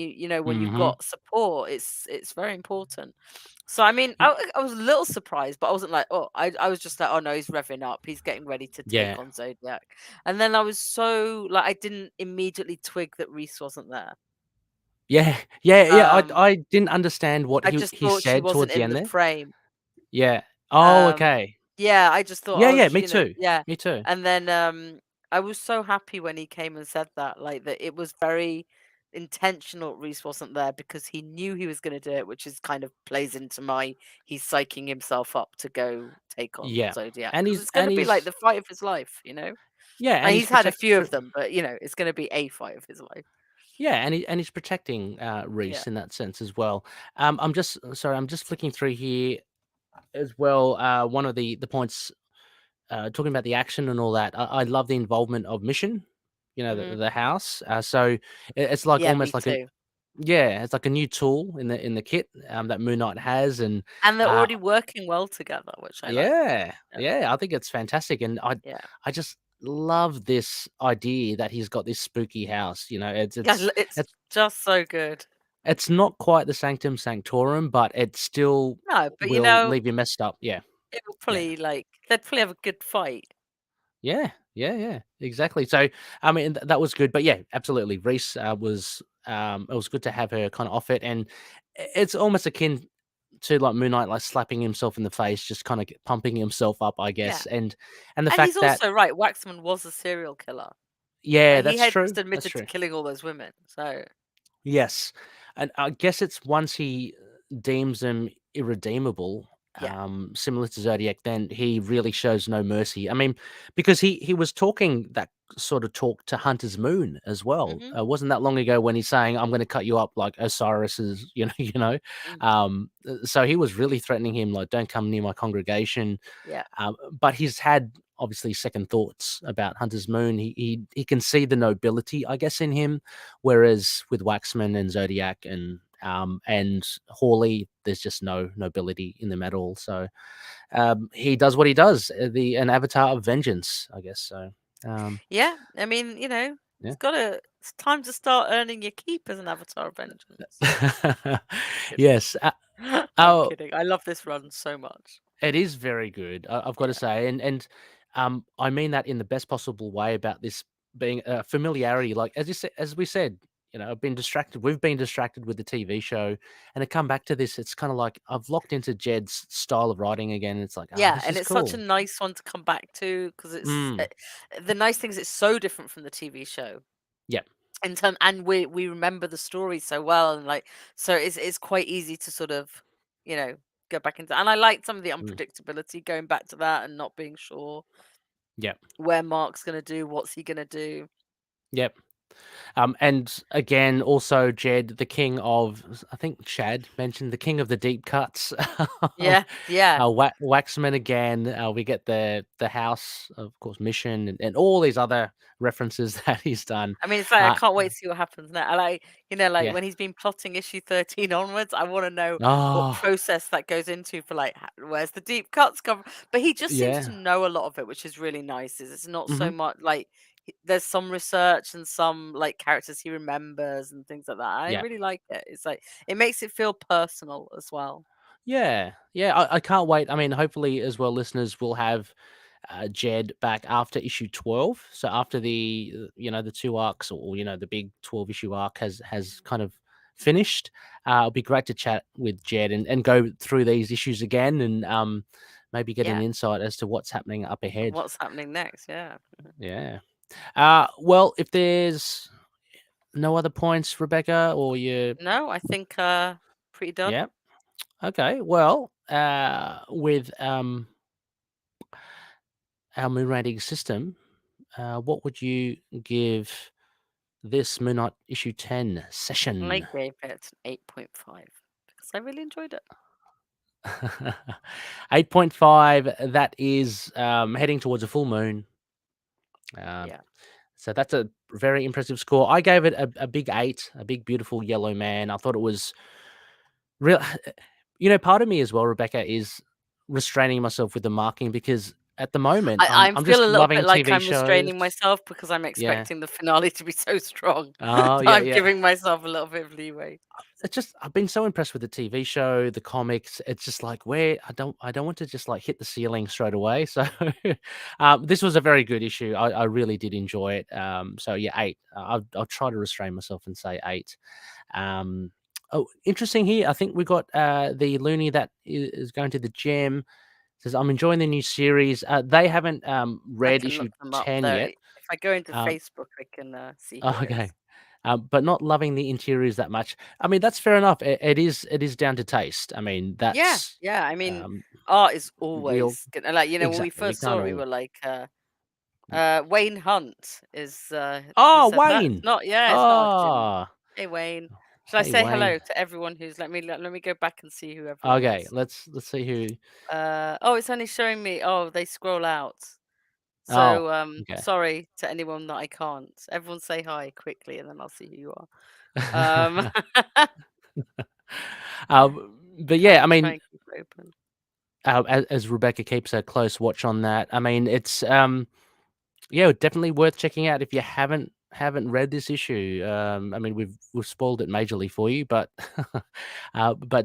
when you've Mhm. got support, it's very important. So I mean, Y I was a little surprised, but I wasn't like, oh, I was just like, oh no, he's revving up, he's getting ready to take Yeah. on Zodiac. And then I was so like, I didn't immediately twig that Reese wasn't there. Yeah. Yeah, yeah, Um, I didn't understand what I he just he thought she said wasn't towards the in end the there. frame. Yeah. Oh, Um, okay. yeah, I just thought, Yeah, oh, yeah, me too. yeah. Me too. And then I was so happy when he came and said that, like that it was very intentional Reese wasn't there because he knew he was going to do it, which is kind of plays into my he's psyching himself up to go take on Yeah. Zodiac And because he's it's going and to be like he's the fight of his life. yeah, and And he's he's had a few pr of them, but it's going to be a fight of his life. yeah, and he's protecting, Yeah. Reese in that sense as well. I'm just flicking through here as well. One of the points, talking about the action and all that, I love the involvement of Mission, Hmm. the house. So it's like Yeah, me almost like a too. yeah, it's like a new tool in the kit, that Moon Knight has. And And they're uh, already working well together, which I like. yeah, Yeah. yeah, I think it's fantastic. And Yeah. I just love this idea that he's got this spooky house. Yeah, it's It's just so good. it's not quite the Sanctum Sanctorum, but it still No, but will leave you messed up. Yeah. it will Yeah. probably they'd probably have a good fight. Yeah, yeah, exactly. So, I mean, that was good, but yeah, absolutely. Reese was it was good to have her kind of off it, and it's almost akin to like Moon Knight, like slapping himself in the face, just kind of pumping himself up, I Yeah. guess, and the And he's fact that also right, Waxman was a serial killer. yeah, He that's had true, just that's admitted to true. killing all those women. So Yes, and I guess it's once he deems them irredeemable, yeah. similar to Zodiac, then he really shows no mercy. I mean, because he was talking that sort of talk to Hunter's Moon as well. Mhm. Wasn't that long ago when he's saying, "I'm going to cut you up like Osiris's," Mm. So he was really threatening him, like, "Don't come near my congregation." Yeah. But he's had obviously second thoughts about Hunter's Moon. He can see the nobility, I guess, in him, whereas with Waxman and Zodiac and Hawley, there's just no nobility in them at all. So he does what he does, the an avatar of vengeance, I guess. So um, Yeah. I mean, yeah. it's time to start earning your keep as an Avatar of Vengeance. Kidding. Yes. I'm Oh, kidding. I love this run so much. it is very good, I've got to Yeah. say, and I mean that in the best possible way about this being a familiarity. Like as we said, I've been distracted. We've been distracted with the TV show, and to come back to this, it's kind of like I've locked into Jed's style of writing again. It's like, Yeah, this and is it's such a cool. nice one to come back to because Mm, the nice thing is it's so different from the TV show. yeah, And we remember the story so well, and so it's quite easy to sort of you know go back into. And I like some of the mm, unpredictability going back to that and not being sure yeah, where Mark's going to do, what's he going to do. yep. And again, also Jed, the king of, I think Chad mentioned the king of the deep cuts. Yeah, yeah. Waxman again. We get the house, of course, mission, and all these other references that he's done. I mean, it's like I Uh, can't wait to see what happens now. I like yeah. when he's been plotting issue 13 onwards. I want to know what Oh, process that goes into for where's the deep cuts come. But he just seems to yeah. know a lot of it, which is really nice. Is it's not so Hmm. much there's some research and some characters he remembers and things like that. I Yeah. really like it. It's like it makes it feel personal as well. Yeah. Yeah. I can't wait. I mean, hopefully, as well, listeners will have Jed back after issue 12. So after the 2 arcs, or the big 12 issue arc has kind of finished. It'll be great to chat with Jed and go through these issues again, and maybe get an Yeah. insight as to what's happening up ahead. What's happening next? Yeah. Yeah. Well, if there's no other points, Rebecca, or you, No, I think pretty done. yeah. Okay. Well, with our moon rating system, what would you give this Moon Knight issue 10 I session? gave it an 8.5 because I really enjoyed it. 8.5, that is heading towards a full moon. Uh, Yeah. so that's a very impressive score. I gave it a big 8, a big, beautiful yellow man. I thought it was real. Part of me as well, Rebecca, is restraining myself with the marking because at the moment I I'm feel just a little bit loving like TV I'm shows. restraining myself because I'm Yeah. expecting the finale to be so strong. Oh, So yeah, I'm yeah. giving myself a little bit of leeway. It's just I've been so impressed with the TV show, the comics. It's just like where I don't want to just like hit the ceiling straight away. So this was a very good issue. I really did enjoy it. So yeah, 8. I'll try to restrain myself and say 8. Um, oh, interesting here. I think we got the loony that is going to the gym. Says I'm enjoying the new series. They haven't I read can issue look them up 10 though. yet. If I go into Um, Facebook, I can see who oh, it okay. is. But not loving the interiors that much. I mean, that's fair enough. It is down to taste. I mean, Yeah, that's yeah. I mean, um, art is real. always gonna when we Exactly. We first can't saw it, we all. were like, Wayne Hunt is who Oh, said that? Wayne. It's not Jim. Oh, Hey Wayne. Should I hey, say Wayne. hello to everyone who's let me go back and see who everyone Okay, is. let's see who. Oh, it's only showing me. Oh, they scroll out. Oh, So, okay. sorry to anyone that I can't. Everyone say hi quickly, and then I'll see who you are. But yeah, I Try mean, and keep it open. as Rebecca keeps a close watch on that, I mean, it's yeah, definitely worth checking out if you haven't haven't read this issue, I mean, we've spoiled it majorly for you, but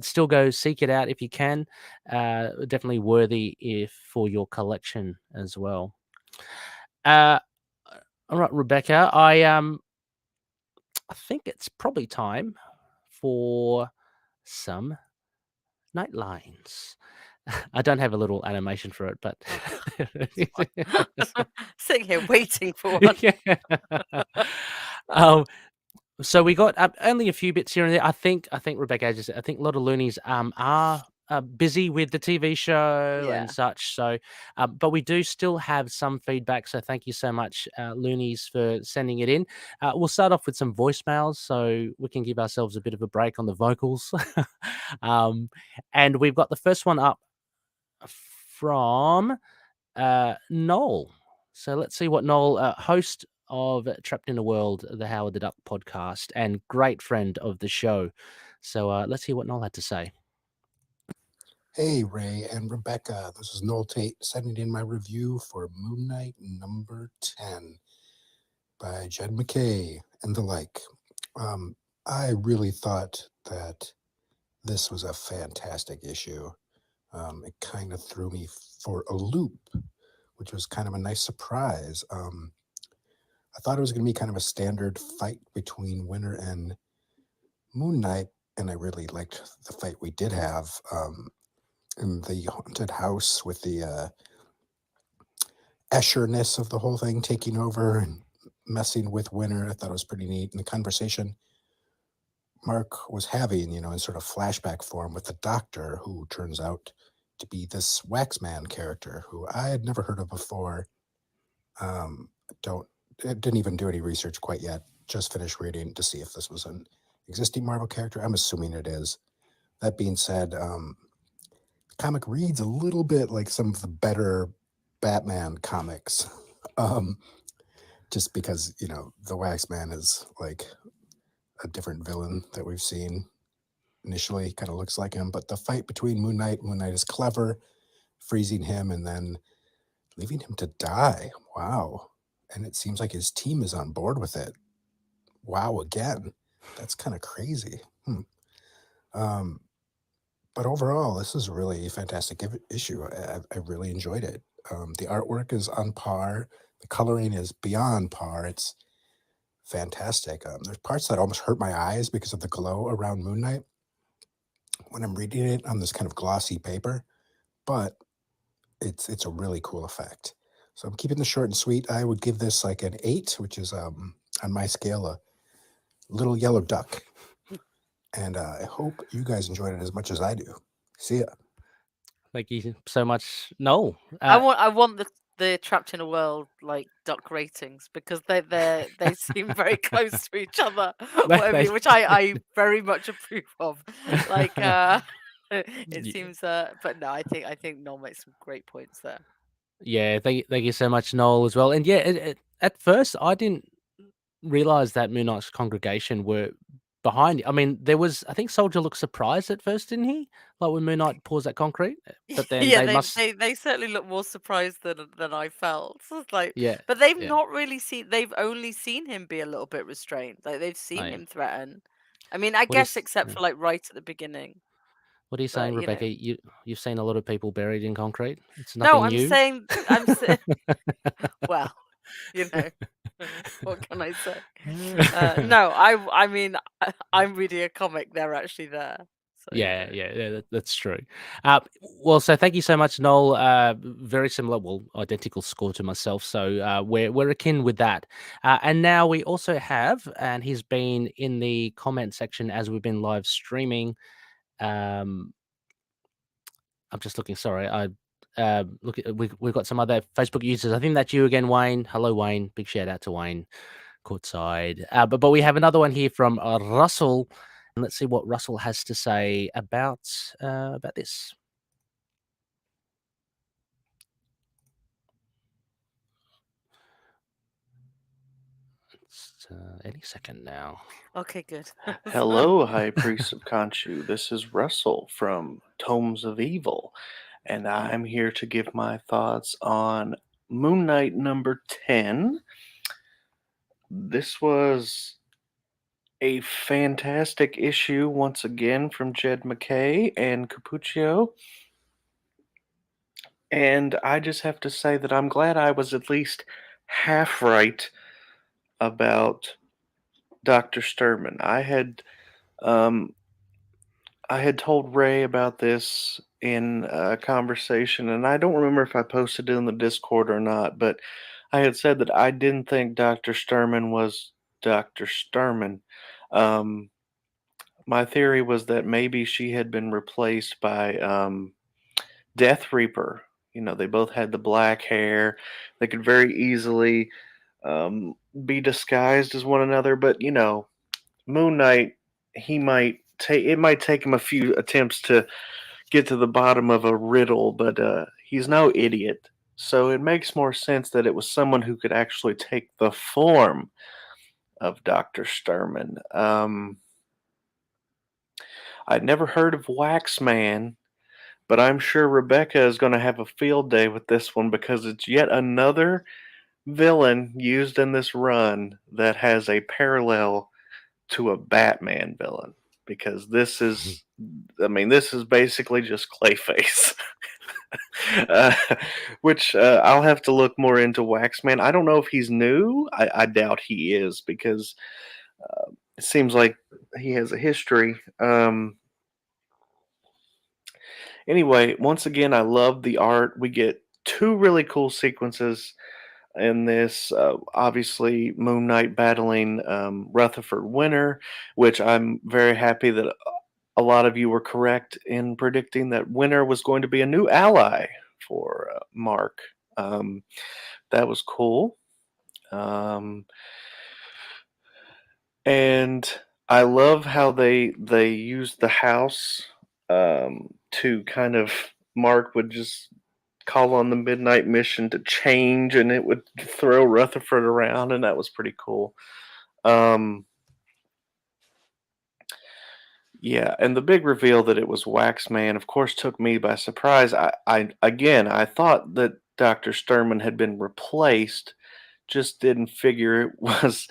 still go seek it out if you can. Definitely worthy if for your collection as well. Uh, all right, Rebecca, I think it's probably time for some night lines. I don't have a little animation for it, but Sitting here waiting for one. yeah. um, so we got only a few bits here and there. I think Rebecca just I think a lot of loonies are busy with the TV show and Yeah. such. So, but we do still have some feedback. So thank you so much, loonies, for sending it in. We'll start off with some voicemails so we can give ourselves a bit of a break on the vocals. And we've got the first one up from Noel. So let's see what Noel, host of Trapped in a World, the Howard the Duck podcast, and great friend of the show. So let's hear what Noel had to say. Hey, Ray and Rebecca. This is Noel Tate sending in my review for Moon Knight number 10 by Jed MacKay and the like. I really thought that this was a fantastic issue. It kind of threw me for a loop, which was kind of a nice surprise. I thought it was going to be kind of a standard fight between Winter and Moon Knight, and I really liked the fight we did have in the haunted house with the Escher-ness of the whole thing taking over and messing with Winter. I thought it was pretty neat. And the conversation Mark was having, in sort of flashback form with the doctor, who turns out to be this Waxman character who I had never heard of before. Didn't even do any research quite yet. Just finished reading to see if this was an existing Marvel character. I'm assuming it is. That being said, the comic reads a little bit like some of the better Batman comics. Just because, the Waxman is like a different villain that we've seen initially, kind of looks like him. But the fight between Moon Knight is clever, freezing him and then leaving him to die. Wow. And it seems like his team is on board with it. Wow, again. That's kind of crazy. But overall, this is really a fantastic issue. I really enjoyed it. The artwork is on par. The coloring is beyond par. It's fantastic. There's parts that almost hurt my eyes because of the glow around Moon Knight when I'm reading it on this kind of glossy paper, but it's a really cool effect. So I'm keeping this short and sweet. I would give this like an 8, which is on my scale a little yellow duck. And I hope you guys enjoyed it as much as I do. See ya. Thank you so much, Noel. I want the Trapped in a World like duck ratings because they seem very close to each other, which I very much approve of. Like it seems, but no, I think Noel makes some great points there. Yeah, thank you so much, Noel, as well. And yeah, at first I didn't realize that Moon Knight's congregation were behind it. I mean, I think Soldier looked surprised at first, didn't he? Like when Moon Knight pours that concrete, but then Yeah, they must. they certainly look more surprised than I felt. It's like, Yeah, but they've yeah. not really seen. They've only seen him be a little bit restrained. Like they've Oh, seen yeah. him threaten. I mean, I What guess is? except Yeah. for like right at the beginning. What are you saying, But Rebecca? You've seen a lot of people buried in concrete. It's no, nothing I'm new. saying well, you know, what can I say? No, I mean, I'm reading a comic. They're actually there. So, Yeah, that's true. Well, so thank you so much, Noel. Very similar, well, identical score to myself. So we're akin with that. And now we also have, and he's been in the comment section as we've been live streaming. I'm just looking. Sorry, look. We've got some other Facebook users. I think that's you again, Wayne. Hello, Wayne. Big shout out to Wayne. Courtside. But we have another one here from Russell. And let's see what Russell has to say about this. It's any second now. okay, good. Hello, High Priest of Khonshu. This is Russell from Tomes of Evil, and I'm here to give my thoughts on Moon Knight number 10. this was a fantastic issue once again from Jed MacKay and Cappuccio. And I just have to say that I'm glad I was at least half right about Dr. Sturman. Um, I had told Ray about this in a conversation, and I don't remember if I posted it in the Discord or not, but I had said that I didn't think Dr. Sturman was Dr. Sturman. Um, my theory was that maybe she had been replaced by Death Reaper. You know, they both had the black hair. They could very easily be disguised as one another, but you know, Moon Knight, he might take it might take him a few attempts to get to the bottom of a riddle, but he's no idiot. So it makes more sense that it was someone who could actually take the form of Dr. Sturman. I'd never heard of Waxman, but I'm sure Rebecca is going to have a field day with this one because it's yet another villain used in this run that has a parallel to a Batman villain. Because this is, I mean, this is basically just Clayface. uh, which I'll have to look more into Waxman. I don't know if he's new. I doubt he is because it seems like he has a history. Anyway, once again, I love the art. We get two really cool sequences in this. Obviously, Moon Knight battling Rutherford Winter, which I'm very happy that a lot of you were correct in predicting that Winter was going to be a new ally for Mark. That was cool. And I love how they used the house to kind of Mark would just call on the midnight mission to change, and it would throw Rutherford around, and that was pretty cool. Yeah, and the big reveal that it was Waxman, of course, took me by surprise. I thought that Dr. Sturman had been replaced, just didn't figure it was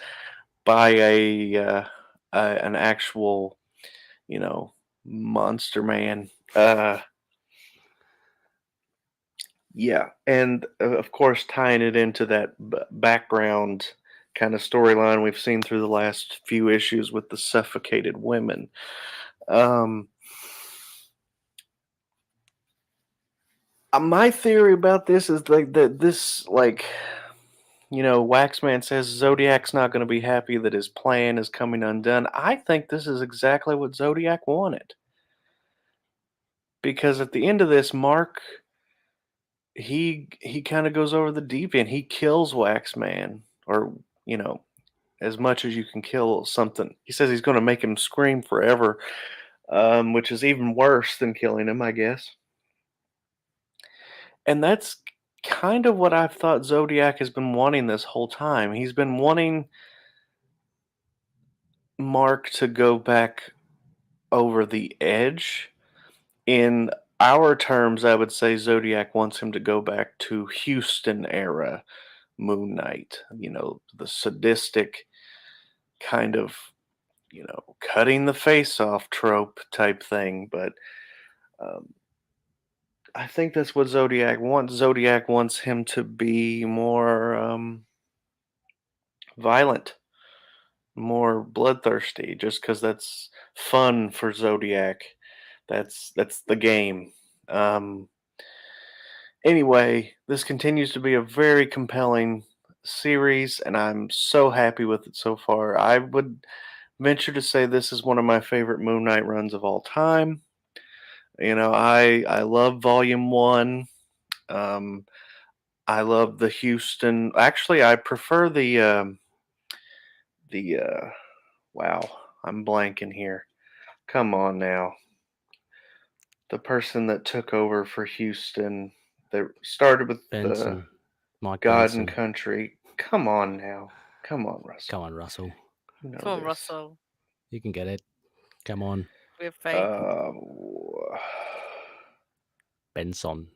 by an actual, you know, monster man. Yeah, and of course, tying it into that background kind of storyline we've seen through the last few issues with the suffocated women. Um, my theory about this is like that this like you know Waxman says Zodiac's not going to be happy that his plan is coming undone. I think this is exactly what Zodiac wanted because at the end of this, Mark he kind of goes over the deep end. He kills Waxman, or you know, as much as you can kill something. He says he's going to make him scream forever, which is even worse than killing him, I guess. And that's kind of what I've thought Zodiac has been wanting this whole time. He's been wanting Mark to go back over the edge. In our terms, I would say Zodiac wants him to go back to Houston era Moon Knight, you know, the sadistic kind of, you know, cutting the face off trope type thing. But um, I think that's what Zodiac wants. Zodiac wants him to be more violent, more bloodthirsty, just because that's fun for Zodiac. That's the game. Um, anyway, this continues to be a very compelling series, and I'm so happy with it so far. I would venture to say this is one of my favorite Moon Knight runs of all time. You know, I love Volume One. Um, I love the Houston. Actually, I prefer the wow. I'm blanking here. Come on now. The person that took over for Houston that started with Benson, Mike God Benson. and Country. Come on now. Come on, Russell. Come on, Russell. You know Come on, this. Russell. You can get it. Come on, We have faith. Benson.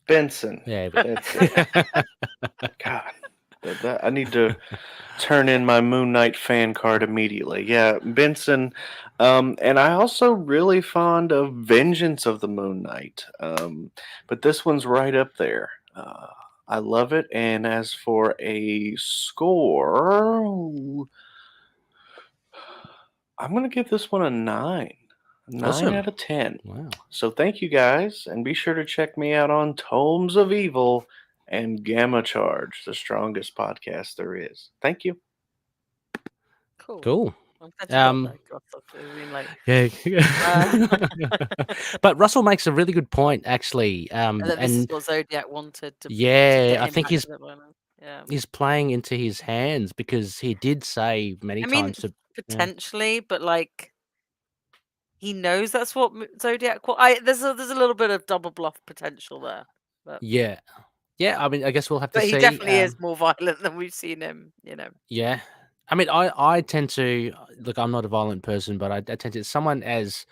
Benson. Yeah, but That's it. God. I need to turn in my Moon Knight fan card immediately. Yeah, Benson. And I also really fond of Vengeance of the Moon Knight. But this one's right up there. I love it. And as for a score, I'm going to give this one a 9. 9 Awesome. out of 10. Wow. So thank you guys. And be sure to check me out on Tomes of Evil and Gamma Charge, the strongest podcast there is. Thank you. Cool. I'm glad you got Um, that, Russell. 'Cause I mean, like, Yeah. But Russell makes a really good point, actually. and that this is And what Zodiac wanted to yeah, get I him think back to the violence. Yeah. he's playing into his hands because he did say many I mean, times to potentially, but like he knows that's what Zodiac. There's a little bit of double bluff potential there, but yeah. I mean, I guess we'll have to he see. definitely is more violent than we've seen him. Yeah. I mean, I tend to look. I'm not a violent person, but I tend to someone as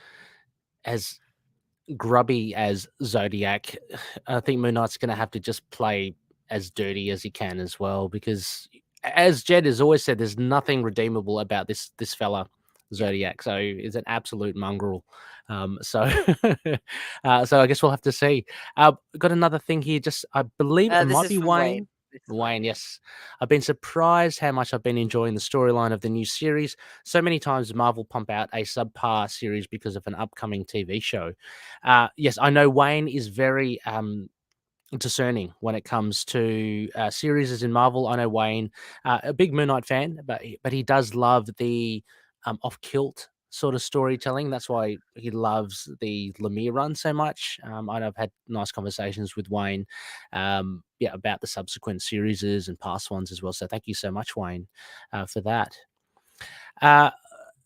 grubby as Zodiac. I think Moon Knight's going to have to just play as dirty as he can as well, because as Jed has always said, there's nothing redeemable about this fella. Zodiac, so is an absolute mongrel. So so I guess we'll have to see. Got another thing here. Just I believe it This might is be from Wayne. This is Wayne, yes. I've been surprised how much I've been enjoying the storyline of the new series. So many times Marvel pump out a subpar series because of an upcoming TV show. Yes, I know Wayne is very discerning when it comes to series in Marvel. I know Wayne, a big Moon Knight fan, but he does love the off-kilt sort of storytelling. That's why he loves the Lemire run so much. I've had nice conversations with Wayne, about the subsequent series and past ones as well. So thank you so much, Wayne, for that.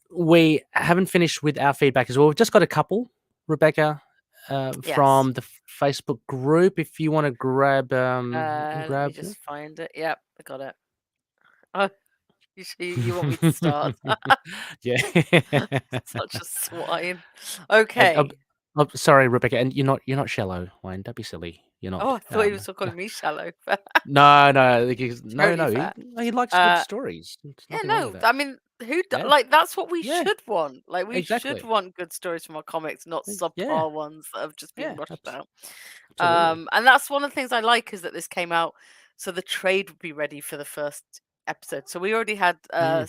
We haven't finished with our feedback as well. We've just got a couple, Rebecca, from the Facebook group. If you want to grab, Let me just find it. Yep, I got it. Oh, you want me to start? Yeah. Such a swine. Okay. Sorry, Rebecca, and you're not shallow, Wayne. Don't be silly. You're not. Oh, I thought he was still calling me shallow. No, Totally fair. he likes good stories. There's Yeah, nothing wrong no, with that. I mean, Yeah. like that's what we Yeah. should want. Like we Exactly. should want good stories from our comics, not subpar ones that have just been rushed out. Absolutely. And that's one of the things I like is that this came out so the trade would be ready for the first episode. So we already had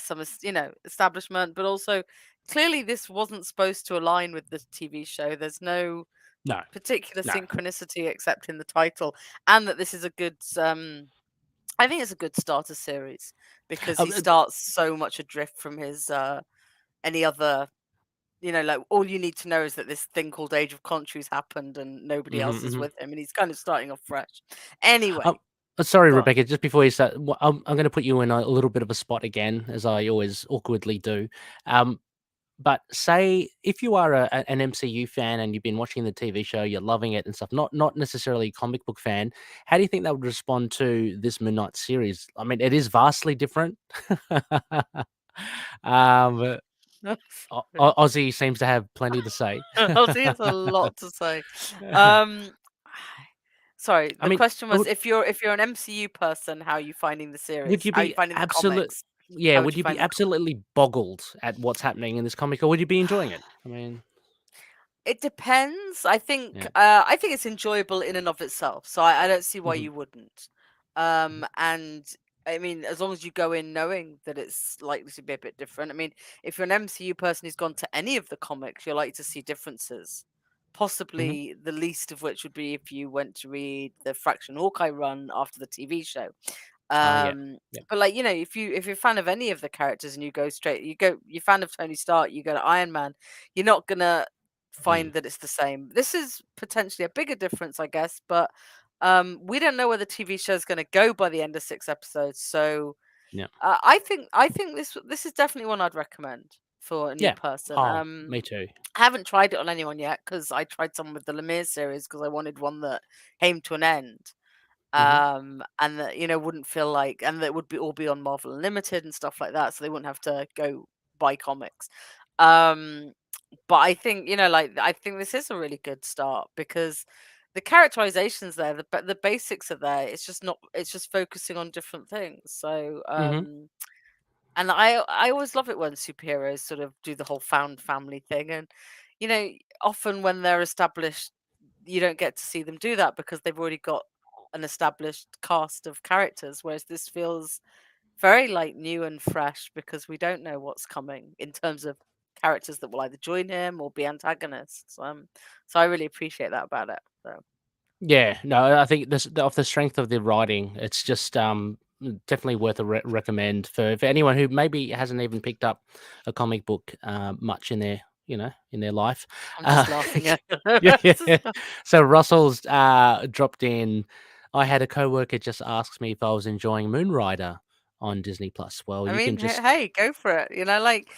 some, establishment, but also clearly this wasn't supposed to align with the TV show. There's no particular synchronicity except in the title, and that this is a good. I think it's a good starter series because he starts so much adrift from his any other. Like all you need to know is that this thing called Age of Conchu's happened and nobody else is with him, and he's kind of starting off fresh. Anyway. Sorry, Rebecca, just before you start, I'm going to put you in a little bit of a spot again, as I always awkwardly do. But say if you are an MCU fan and you've been watching the TV show, you're loving it and stuff, not necessarily a comic book fan, how do you think that would respond to this Moon Knight series? I mean, it is vastly different. Ozzy seems to have plenty to say. Ozzy has a lot to say. Sorry, the question was if you're an MCU person, how are you finding the series? Would you how are be you finding the absolute? comics? Yeah, would you be absolutely boggled at what's happening in this comic, or would you be enjoying it? I mean, it depends. I think it's enjoyable in and of itself, so I don't see why you wouldn't. And I mean, as long as you go in knowing that it's likely to be a bit different. I mean, if you're an MCU person who's gone to any of the comics, you're likely to see differences. Possibly the least of which would be if you went to read the Fraction Hawkeye run after the TV show. But like, if you're a fan of any of the characters and you're fan of Tony Stark, you go to Iron Man, you're not gonna find that it's the same. This is potentially a bigger difference, I guess, but we don't know where the TV show is going to go by the end of 6 episodes. So I think this is definitely one I'd recommend for a new person. Me too. I haven't tried it on anyone yet because I tried some with the Lemire series because I wanted one that came to an end. And that wouldn't feel like, and that would all be on Marvel Unlimited and stuff like that, so they wouldn't have to go buy comics. But I think I think this is a really good start because the characterizations there, the basics are there. It's just not. It's just focusing on different things. So, Hmm. and I always love it when superheroes sort of do the whole found family thing, and you know, often when they're established, you don't get to see them do that because they've already got an established cast of characters. Whereas this feels very like new and fresh because we don't know what's coming in terms of characters that will either join him or be antagonists. So I really appreciate that about it. So Yeah, no, I think this off the strength of the writing, it's just definitely worth a recommend for anyone who maybe hasn't even picked up a comic book much in their in their life. I'm just laughing at Yeah, It's yeah. just- So Russell's dropped in. I had a coworker just ask me if I was enjoying Moonrider on Disney Plus. Well, I you mean, can just hey, go for it. Like,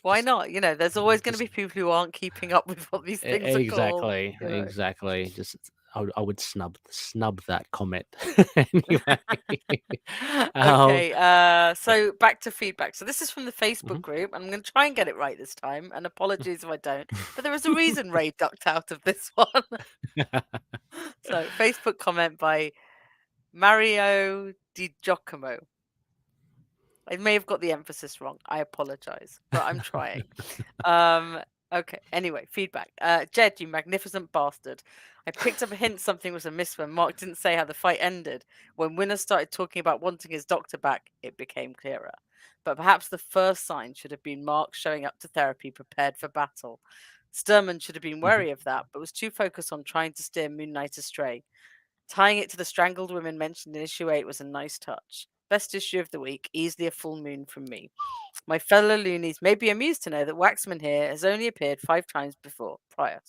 why just not? There's always going to just be people who aren't keeping up with what these things are called. exactly, exactly. Just I would snub that comment anyway. um, Okay, so back to feedback. So this is from the Facebook mhm. group. I'm going to try and get it right this time, and apologies if I don't. But there is a reason Ray ducked out of this one. So Facebook comment by Mario Di Giacomo. I may have got the emphasis wrong. I apologize, but I'm trying. Okay. Anyway, feedback. Jed, you magnificent bastard. I picked up a hint something was amiss when Mark didn't say how the fight ended. When Winner started talking about wanting his doctor back, it became clearer. But perhaps the first sign should have been Mark showing up to therapy prepared for battle. Sturman should have been Mhm. wary of that, but was too focused on trying to steer Moon Knight astray. Tying it to the strangled women mentioned in issue 8 was a nice touch. Best issue of the week, easily a full moon from me. My fellow loonies may be amused to know that Waxman here has only appeared 5 times prior.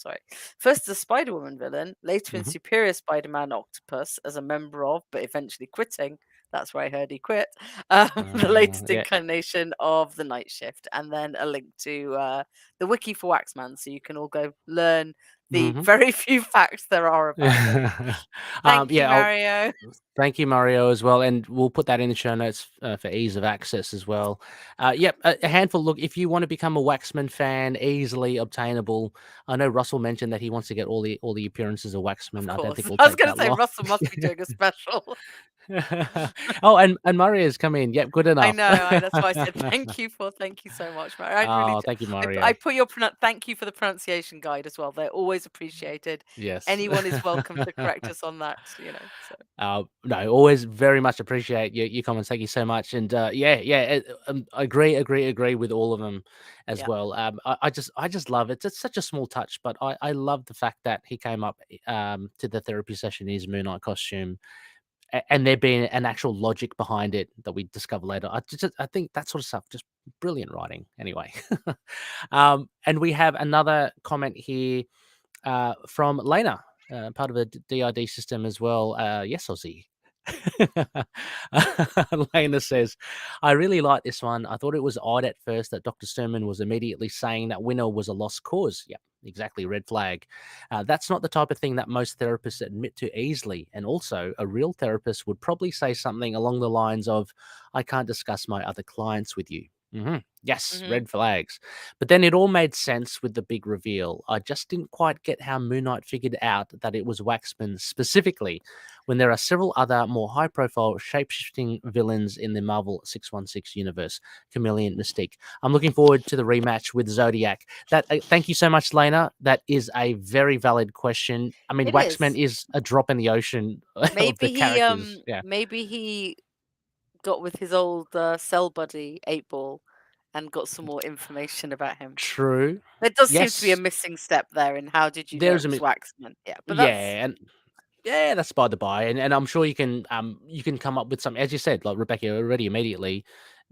First as a Spider-Woman villain, later in Mhm. Superior Spider-Man Octopus as a member of, but eventually quitting. That's where I heard he quit. The latest Yeah. incarnation of the Night Shift, and then a link to the wiki for Waxman, so you can all go learn the Mhm. very few facts there are about him. Thank you, Yeah. Mario. Thank you, Mario, as well, and we'll put that in the show notes for ease of access as well. Yep, a handful. Look, if you want to become a Waxman fan, easily obtainable. I know Russell mentioned that he wants to get all the appearances of Of Waxman. I don't course. think it'll I was take going to that say long. Russell must be doing a special. Oh, and Mario's come in. Yep, good I enough. know. That's why I said thank you so much, Mario. I really Oh, do. thank you, I Mario. put your thank you for the pronunciation guide as well. They're always appreciated. Yes. Anyone is welcome to correct us on that. So No, always very much appreciate your comments. Thank you so much. And I agree with all of them as yeah. well. I just love it. It's such a small touch, but I love the fact that he came up to the therapy session in his Moon Knight costume, and there being an actual logic behind it that we discover later. I think that sort of stuff just brilliant writing. Anyway, and we have another comment here from Lena, part of the DID system as well. Yes, Aussie. Lena says, I really like this one. I thought it was odd at first that Dr. Sturman was immediately saying that Winner was a lost cause. Yep, exactly. Red flag. That's not the type of thing that most therapists admit to easily. And also, a real therapist would probably say something along the lines of, I can't discuss my other clients with you. Yes, hmm red flags. But then it all made sense with the big reveal. I just didn't quite get how Moon Knight figured out that it was Waxman specifically, when there are several other more high profile shape-shifting villains in the Marvel 616 universe, Chameleon, Mystique. I'm looking forward to the rematch with Zodiac. Thank you so much, Lena. That is a very valid question. I mean, It Waxman is. is a drop in the ocean of the characters. Yeah. Maybe he got with his old cell buddy 8 Ball and got some more information about him. True. There does seem to be a Yes, missing step there in how did you know there's it a was Waxman? Yeah, but that's yeah, and yeah, that's by the by, and I'm sure you can come up with something, as you said, like Rebecca already immediately,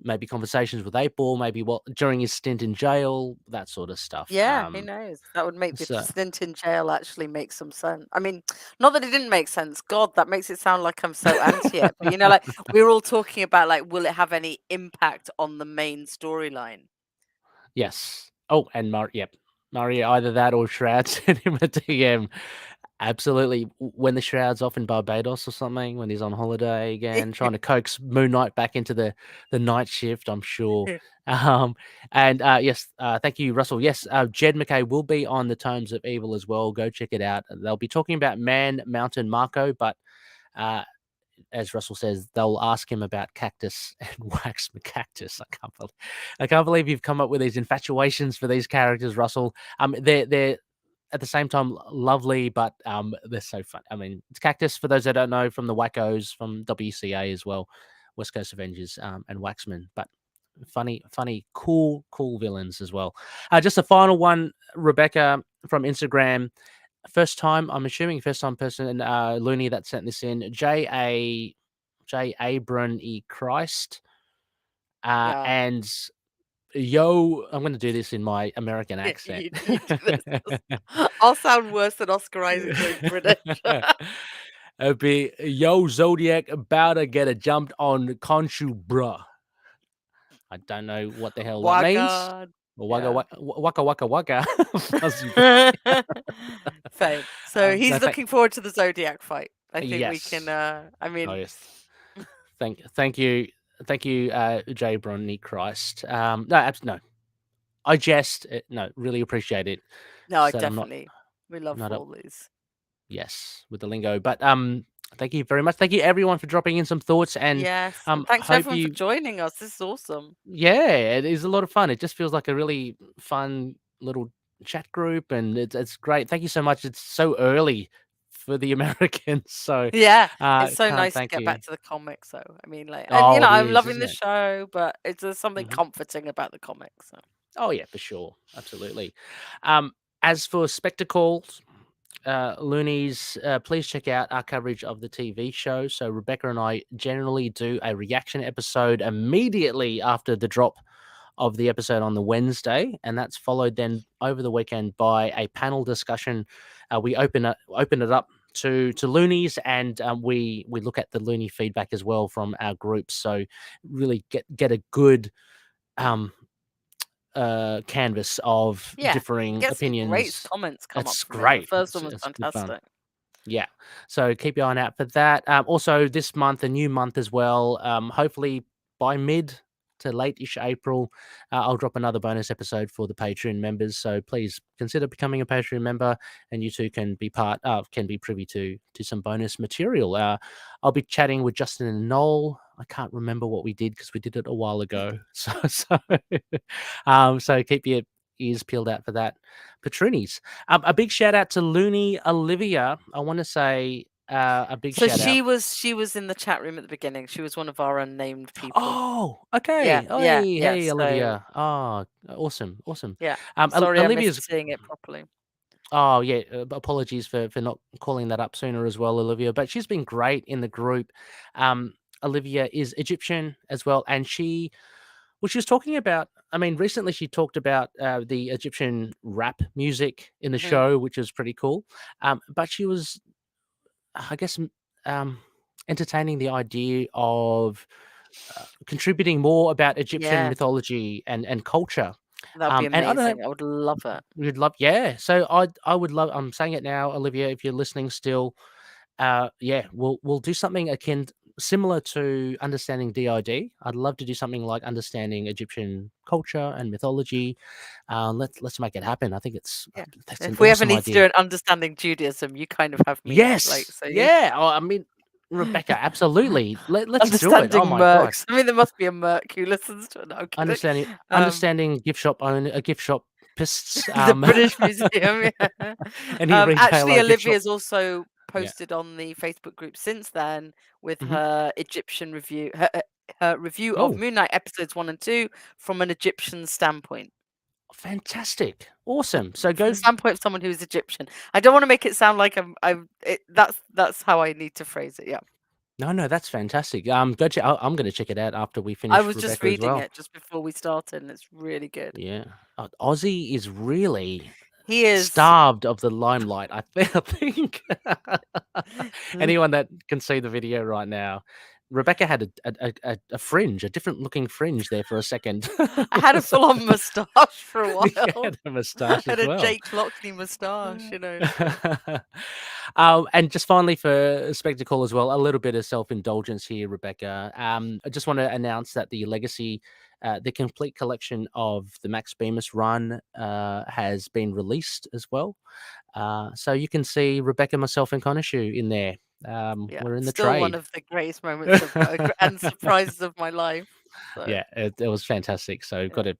maybe conversations with 8 Ball, maybe what during his stint in jail, that sort of stuff. yeah, who knows? That would make the So stint in jail actually make some sense. I mean, not that it didn't make sense. God, that makes it sound like I'm so anti it. But like we were all talking about, like, will it have any impact on the main storyline? yes. Oh, and Yep, Mario, either that or Shroud sent him a DM. Absolutely. When the Shroud's off in Barbados or something, when he's on holiday again, trying to coax Moon Knight back into the night shift, I'm sure. And yes, thank you, Russell. Yes, Jed MacKay will be on the Tomes of Evil as well. Go check it out. They'll be talking about Man Mountain Marco, but uh, as Russell says, they'll ask him about Cactus and Wax McCactus. I can't believe you've come up with these infatuations for these characters, Russell. They're at the same time lovely, but they're so fun. I mean, it's Cactus, for those that don't know, from the Wackos, from WCA as well, West Coast Avengers, and Waxman. But funny, cool villains as well. Just a final one, Rebecca from Instagram. First time, I'm assuming first time person, Looney that sent this in. J Abron E Christ, Yeah. and yo, I'm going to do this in my American accent. You do this. I'll sound worse than Oscar Isaac going British. It'd be yo Zodiac about to get a jumped on Khonshu, bruh. I don't know what the hell that means. Wagga. Waka waka waka. Fuzzy. Fame. So he's no, looking forward to the Zodiac fight. I think we Yes. can. I mean, Oh yes. Thank you, Jay Bronny Christ. No. I jest. No, really appreciate it. no, So I'm not- definitely. We love not a- all these. Yes, with the lingo. But thank you very much. Thank you everyone for dropping in some thoughts, and Yes. And thanks hope everyone you for joining us. This is awesome. Yeah, it is a lot of fun. It just feels like a really fun little chat group, and it's great. Thank you so much. It's so early for the Americans, so Yeah, it's so can't nice to thank get you. back to the comics. So I mean, like, and Oh, it I'm is, loving isn't the it? show, but it's there's something Mhm. comforting about the comics. So. Oh yeah, for sure, absolutely. As for spectacles, Loonies, please check out our coverage of the TV show. So Rebecca and I generally do a reaction episode immediately after the drop of the episode on the Wednesday, and that's followed then over the weekend by a panel discussion. We open it up to Loonies, and we look at the Looney feedback as well from our groups. So really get a good canvas of Yeah, differing get some great opinions. comments come It's up from it. great. The first one was It's good fun. fantastic. Yeah. So keep your eye out for that. Also, this month, a new month as well. Hopefully by mid to late-ish April, I'll drop another bonus episode for the Patreon members. So please consider becoming a Patreon member, and you too can be privy to some bonus material. I'll be chatting with Justin and Noel. I can't remember what we did because we did it a while ago. So keep your ears peeled out for that. Patronies. A big shout out to Looney Olivia. I want to say a big So shout out. she was in the chat room at the beginning. She was one of our unnamed people. Oh, okay. Yeah, Hey, so- Olivia. Oh, awesome. Yeah. Sorry, Olivia's. I missed seeing it properly. Oh, yeah. Apologies for not calling that up sooner as well, Olivia. But she's been great in the group. Olivia is Egyptian as well, and she was talking about. I mean, recently she talked about the Egyptian rap music in the Mhm. show, which was pretty cool. But she was, I guess, entertaining the idea of contributing more about Egyptian Yes. mythology and culture. That'd be And I don't know, amazing. I would love it. we'd love, yeah. So I would love. I'm saying it now, Olivia, if you're listening still. Yeah, we'll do something similar to understanding DID. I'd love to do something like understanding Egyptian culture and mythology. Let's make it happen. I think Yeah. that's an If we ever awesome need to idea. do an understanding Judaism, you kind of have me. Yes, Like, so yeah. Oh, I mean, Rebecca, absolutely. Let's do it. understanding Oh my god. mercs. I mean, there must be a merc who listens to it. No, I'm kidding. Understanding gift shop pists. The British Museum. Yeah. Any Actually, retailer, gift Olivia's shop. also posted on the Facebook group since then with Mhm. her Egyptian review, her review Oh. of Moon Knight episodes 1 and 2 from an Egyptian standpoint. Fantastic, awesome. So From go. the standpoint of someone who's Egyptian. I don't want to make it sound like that's how I need to phrase it. Yeah. No, that's fantastic. I'm going to check it out after we finish. I was just Rebecca as reading well. it just before we started, and it's really good. Yeah, Aussie is really He is. starved of the limelight. I think. Anyone that can see the video right now Rebecca had a fringe, a different looking fringe there for a second. I had a full-on moustache for a while. You had a moustache I had as a well. Jake Lockney moustache, you know. So. And just finally for Spectacle as well, a little bit of self-indulgence here, Rebecca. I just want to announce that the Legacy, the complete collection of the Max Bemis run has been released as well. So you can see Rebecca, myself, and Conishu in there. Yeah, We're in the still trade. one of the greatest moments of and surprises of my life. So. Yeah, it was fantastic. So got a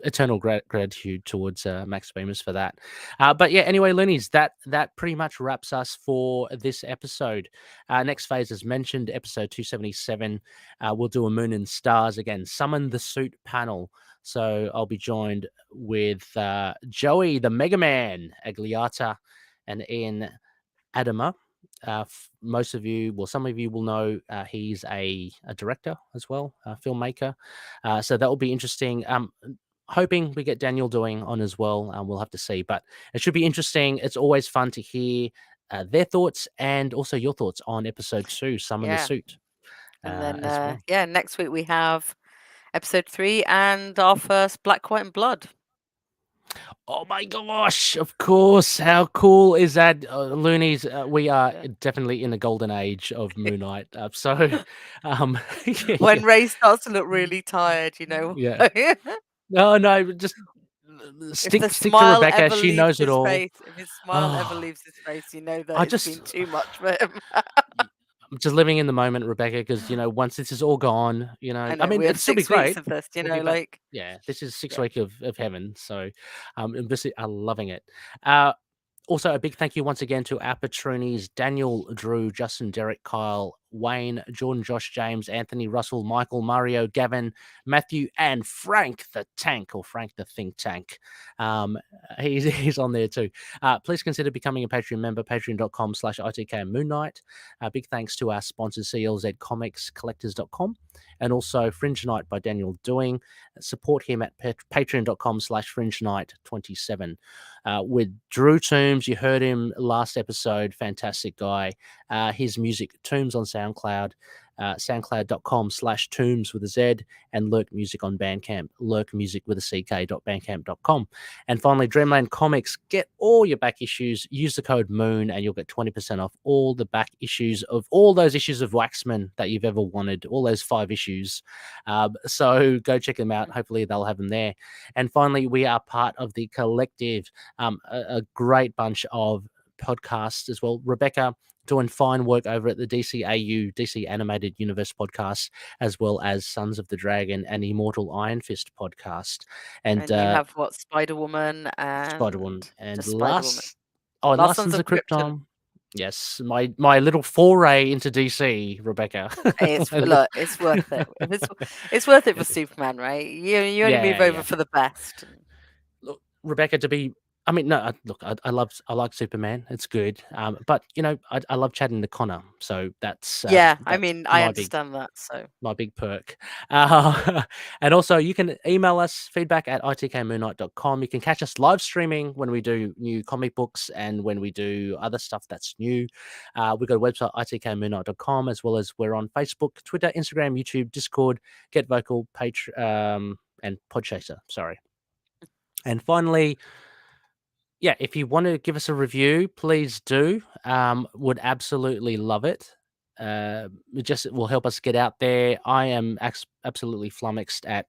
eternal gratitude towards Max Bemis for that. But yeah, anyway, Loonies, that pretty much wraps us for this episode. Next phase, as mentioned, episode 277. We'll do a Moon and Stars again. Summon the Suit panel. So I'll be joined with Joey, the Mega Man, Agliata, and Ian Adama. Most of you, well, some of you will know he's a director as well, a filmmaker. So that will be interesting. Hoping we get Daniel doing on as well. We'll have to see, but it should be interesting. It's always fun to hear their thoughts and also your thoughts on episode 2, Summon the Suit. And then, as well. Next week we have episode 3 and our first Black, White, and Blood. Oh my gosh, of course. How cool is that? Loonies, we are definitely in the golden age of Moon Knight. When Ray starts to look really tired, you know. Yeah. No, just stick to Rebecca. She knows it all. If his smile ever leaves his face, you know that it's been too much for him. I'm just living in the moment, Rebecca, because once this is all gone, I mean, it'd still be great. Of this, this is 6 weeks of heaven. So, I'm loving it. Also, a big thank you once again to our patronies: Daniel, Drew, Justin, Derek, Kyle, Wayne, Jordan, Josh, James, Anthony, Russell, Michael, Mario, Gavin, Matthew, and Frank the Tank, or Frank the Think Tank. He's on there too. Please consider becoming a Patreon member, patreon.com/ITK Moon Knight. Big thanks to our sponsors, CLZ Comics, Collectors.com, and also Fringe Night by Daniel Doing. Support him at patreon.com/Fringe Night 27. With Drew Toombs, you heard him last episode, fantastic guy. His music, Toombs on SoundCloud, soundcloud.com/Toombs with a Z, and Lurk Music on Bandcamp, lurkmusic with a CK.bandcamp.com. And finally, Dreamland Comics, get all your back issues, use the code MOON, and you'll get 20% off all the back issues of all those issues of Waxman that you've ever wanted, all those 5 issues. So go check them out. Hopefully they'll have them there. And finally, we are part of the Collective, a great bunch of podcasts as well. Rebecca doing fine work over at the DCAU, DC Animated Universe podcast, as well as Sons of the Dragon and Immortal Iron Fist podcast. And you have what, Spider-Woman and Last Sons of Krypton. Yes, my little foray into DC, Rebecca. It's worth it. It's worth it for Superman, right? You only move over for the best. Look, Rebecca, I like Superman. It's good. But I love chatting to Connor. So that's I understand that. So my big perk. And also you can email us feedback at itkmoonnight.com. You can catch us live streaming when we do new comic books and when we do other stuff that's new. We've got a website, itkmoonnight.com, as well as we're on Facebook, Twitter, Instagram, YouTube, Discord, Get Vocal, Patreon, and Podchaser. Sorry. And finally, if you want to give us a review, please do. Would absolutely love it. It will help us get out there. I am absolutely flummoxed at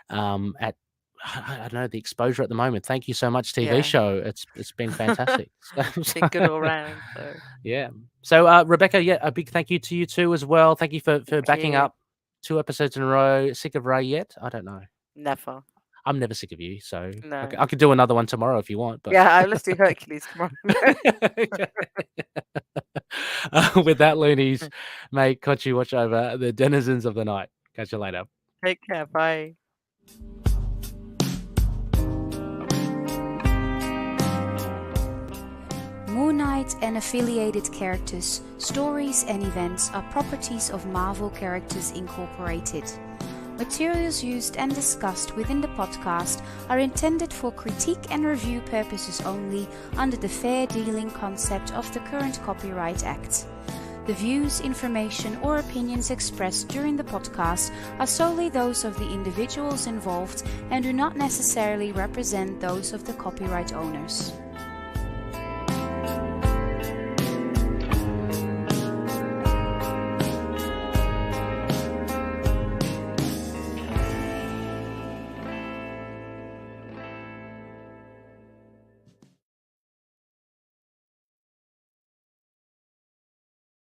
I don't know, the exposure at the moment. Thank you so much, TV show. It's been fantastic. It's been good all around. So. Yeah. So Rebecca, a big thank you to you too as well. Thank you for backing up 2 episodes in a row. Sick of Ray yet? I don't know. Never. I'm never sick of you, so no. I could do another one tomorrow if you want. But let's do Hercules tomorrow. With that, Loonies, may Kochi watch over the denizens of the night. Catch you later. Take care. Bye. Moon Knight and affiliated characters, stories and events are properties of Marvel Characters Incorporated. Materials used and discussed within the podcast are intended for critique and review purposes only under the fair dealing concept of the current Copyright Act. The views, information, or opinions expressed during the podcast are solely those of the individuals involved and do not necessarily represent those of the copyright owners.